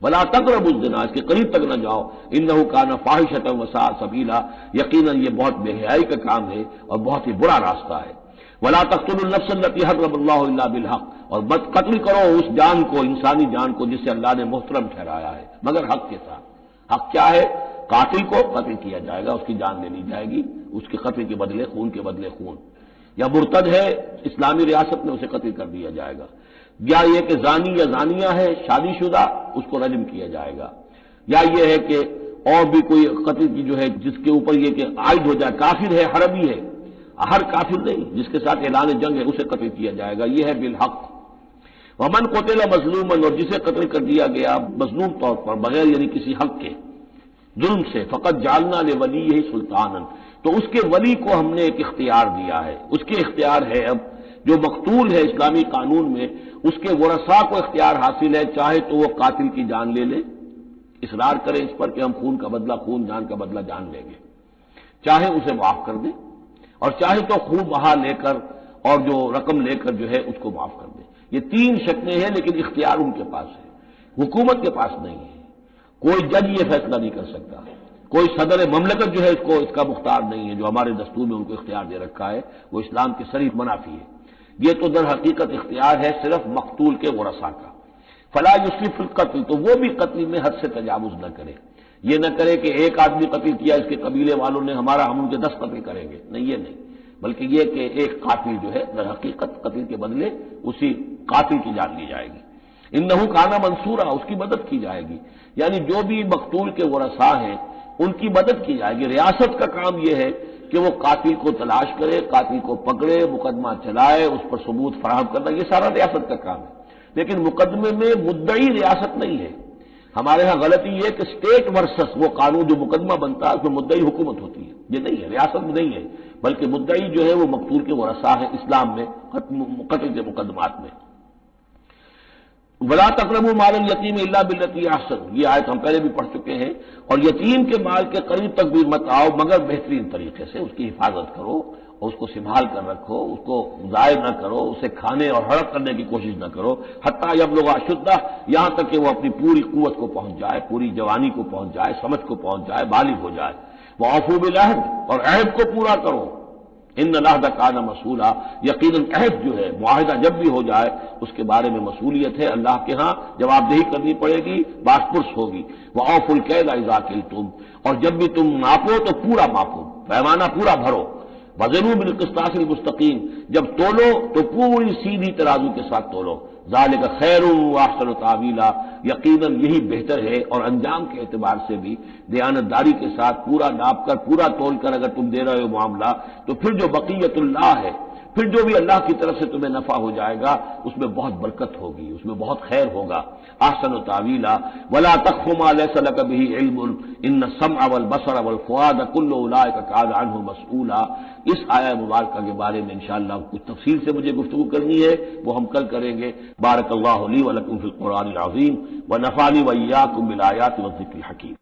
ولا تقربوا الزنا، اس کے قریب تک نہ جاؤ، انہ کان فاحشۃ وساء سبیلا، یقیناً یہ بہت بے حیائی کا کام ہے اور بہت ہی برا راستہ ہے۔ ولا تقتلوا النفس التي حرم اللہ الا بالحق، اور مت قتل کرو اس جان کو، انسانی جان کو جسے اللہ نے محترم ٹھہرایا ہے مگر حق کے ساتھ۔ حق کیا ہے؟ قاتل کو قتل کیا جائے گا، اس کی جان لے لی جائے گی، اس کے قتل کے بدلے خون کے بدلے خون۔ یا مرتد ہے اسلامی ریاست میں اسے قتل کر دیا جائے گا۔ یا یہ کہ زانی یا زانیہ ہے شادی شدہ، اس کو رجم کیا جائے گا۔ یا یہ ہے کہ اور بھی کوئی قتل کی جو ہے جس کے اوپر یہ کہ عائد ہو جائے، کافر ہے حربی ہے، ہر کافر نہیں، جس کے ساتھ اعلان جنگ ہے اسے قتل کیا جائے گا، یہ ہے بالحق۔ ومن قتل مظلوما، اور جسے قتل کر دیا گیا مظلوم طور پر بغیر یعنی کسی حق کے ظلم سے، فقط جعلنا لولیہ سلطانا، تو اس کے ولی کو ہم نے ایک اختیار دیا ہے، اس کے اختیار ہے اب جو مقتول ہے اسلامی قانون میں، اس کے ورثاء کو اختیار حاصل ہے، چاہے تو وہ قاتل کی جان لے لے، اصرار کرے اس پر کہ ہم خون کا بدلہ خون، جان کا بدلہ جان لیں گے، چاہے اسے معاف کر دے، اور چاہے تو خون بہا لے کر اور جو رقم لے کر جو ہے اس کو معاف کر دے۔ یہ تین شکلیں ہیں، لیکن اختیار ان کے پاس ہے، حکومت کے پاس نہیں ہے۔ کوئی جج یہ فیصلہ نہیں کر سکتا، کوئی صدر مملکت جو ہے اس کا مختار نہیں ہے، جو ہمارے دستور میں ان کو اختیار دے رکھا ہے وہ اسلام کے صریح منافی ہے۔ یہ تو در حقیقت اختیار ہے صرف مقتول کے ورثاء کا۔ فلا یسرف فی القتل، تو وہ بھی قتل میں حد سے تجاوز نہ کرے، یہ نہ کرے کہ ایک آدمی قتل کیا اس کے قبیلے والوں نے ہم ان کے 10 قتل کریں گے، نہیں یہ نہیں، بلکہ یہ کہ ایک قاتل جو ہے در حقیقت قتل کے بدلے اسی قاتل کی جان لی جائے گی۔ انہ کان منصورا، اس کی مدد کی جائے گی، یعنی جو بھی مقتول کے ورثاء ہیں ان کی مدد کی جائے گی۔ ریاست کا کام یہ ہے کہ وہ قاتل کو تلاش کرے، قاتل کو پکڑے، مقدمہ چلائے، اس پر ثبوت فراہم کرنا، یہ سارا ریاست کا کام ہے، لیکن مقدمے میں مدعی ریاست نہیں ہے۔ ہمارے ہاں غلطی یہ ہے کہ اسٹیٹ ورسس وہ قانون جو مقدمہ بنتا ہے اس میں مدعی حکومت ہوتی ہے، یہ نہیں ہے، ریاست میں نہیں ہے، بلکہ مدعی جو ہے وہ مقتول کے ورثاء ہے اسلام میں قتل کے مقدمات میں۔ ولا تقربوا مال الیتیم الا بالتی احسن، یہ آیت ہم پہلے بھی پڑھ چکے ہیں، اور یتیم کے مال کے قریب تک بھی مت آؤ مگر بہترین طریقے سے، اس کی حفاظت کرو اور اس کو سنبھال کر رکھو، اس کو ضائع نہ کرو، اسے کھانے اور ہڑپ کرنے کی کوشش نہ کرو، حتیٰ یبلغ اشدہ، یہاں تک کہ وہ اپنی پوری قوت کو پہنچ جائے، پوری جوانی کو پہنچ جائے، سمجھ کو پہنچ جائے، بالغ ہو جائے۔ وَأَوْفُوا بِالْعَهْدِ، اور عہد کو پورا کرو، ان العہد کان مسئولا، یقیناً عہد جو ہے معاہدہ جب بھی ہو جائے اس کے بارے میں مسئولیت ہے اللہ کے ہاں، جواب دہی کرنی پڑے گی، باس پرس ہوگی۔ وَأَوْفُوا الْكَيْلَ إِذَا كِلْتُمْ، اور جب بھی تم ناپو تو پورا ماپو، پیمانہ پورا بھرو۔ وَزِنُوا بِالْقِسْطَاسِ الْمُسْتَقِيمِ، جب تولو تو پوری سیدھی ترازو کے ساتھ تولو۔ ذَلِكَ خَيْرٌ وَأَحْسَنُ تَأْوِيلًا، یقیناً یہی بہتر ہے، اور انجام کے اعتبار سے بھی دیانتداری کے ساتھ پورا ناپ کر پورا تول کر اگر تم دے رہے ہو معاملہ، تو پھر جو بقیت اللہ ہے، پھر جو بھی اللہ کی طرف سے تمہیں نفع ہو جائے گا اس میں بہت برکت ہوگی، اس میں بہت خیر ہوگا۔ احسن تاویلا ولا تقف ما ليس لك به علم ان السمع والبصر والفؤاد كل اولئك كان عنه مسؤولا۔ اس آیہ مبارکہ کے بارے میں انشاءاللہ کچھ تفصیل سے مجھے گفتگو کرنی ہے، وہ ہم کل کریں گے۔ بارک اللہ لی ولکم فی القرآن العظیم ونفعنی وإیاکم بالآیات والذکر الحکیم۔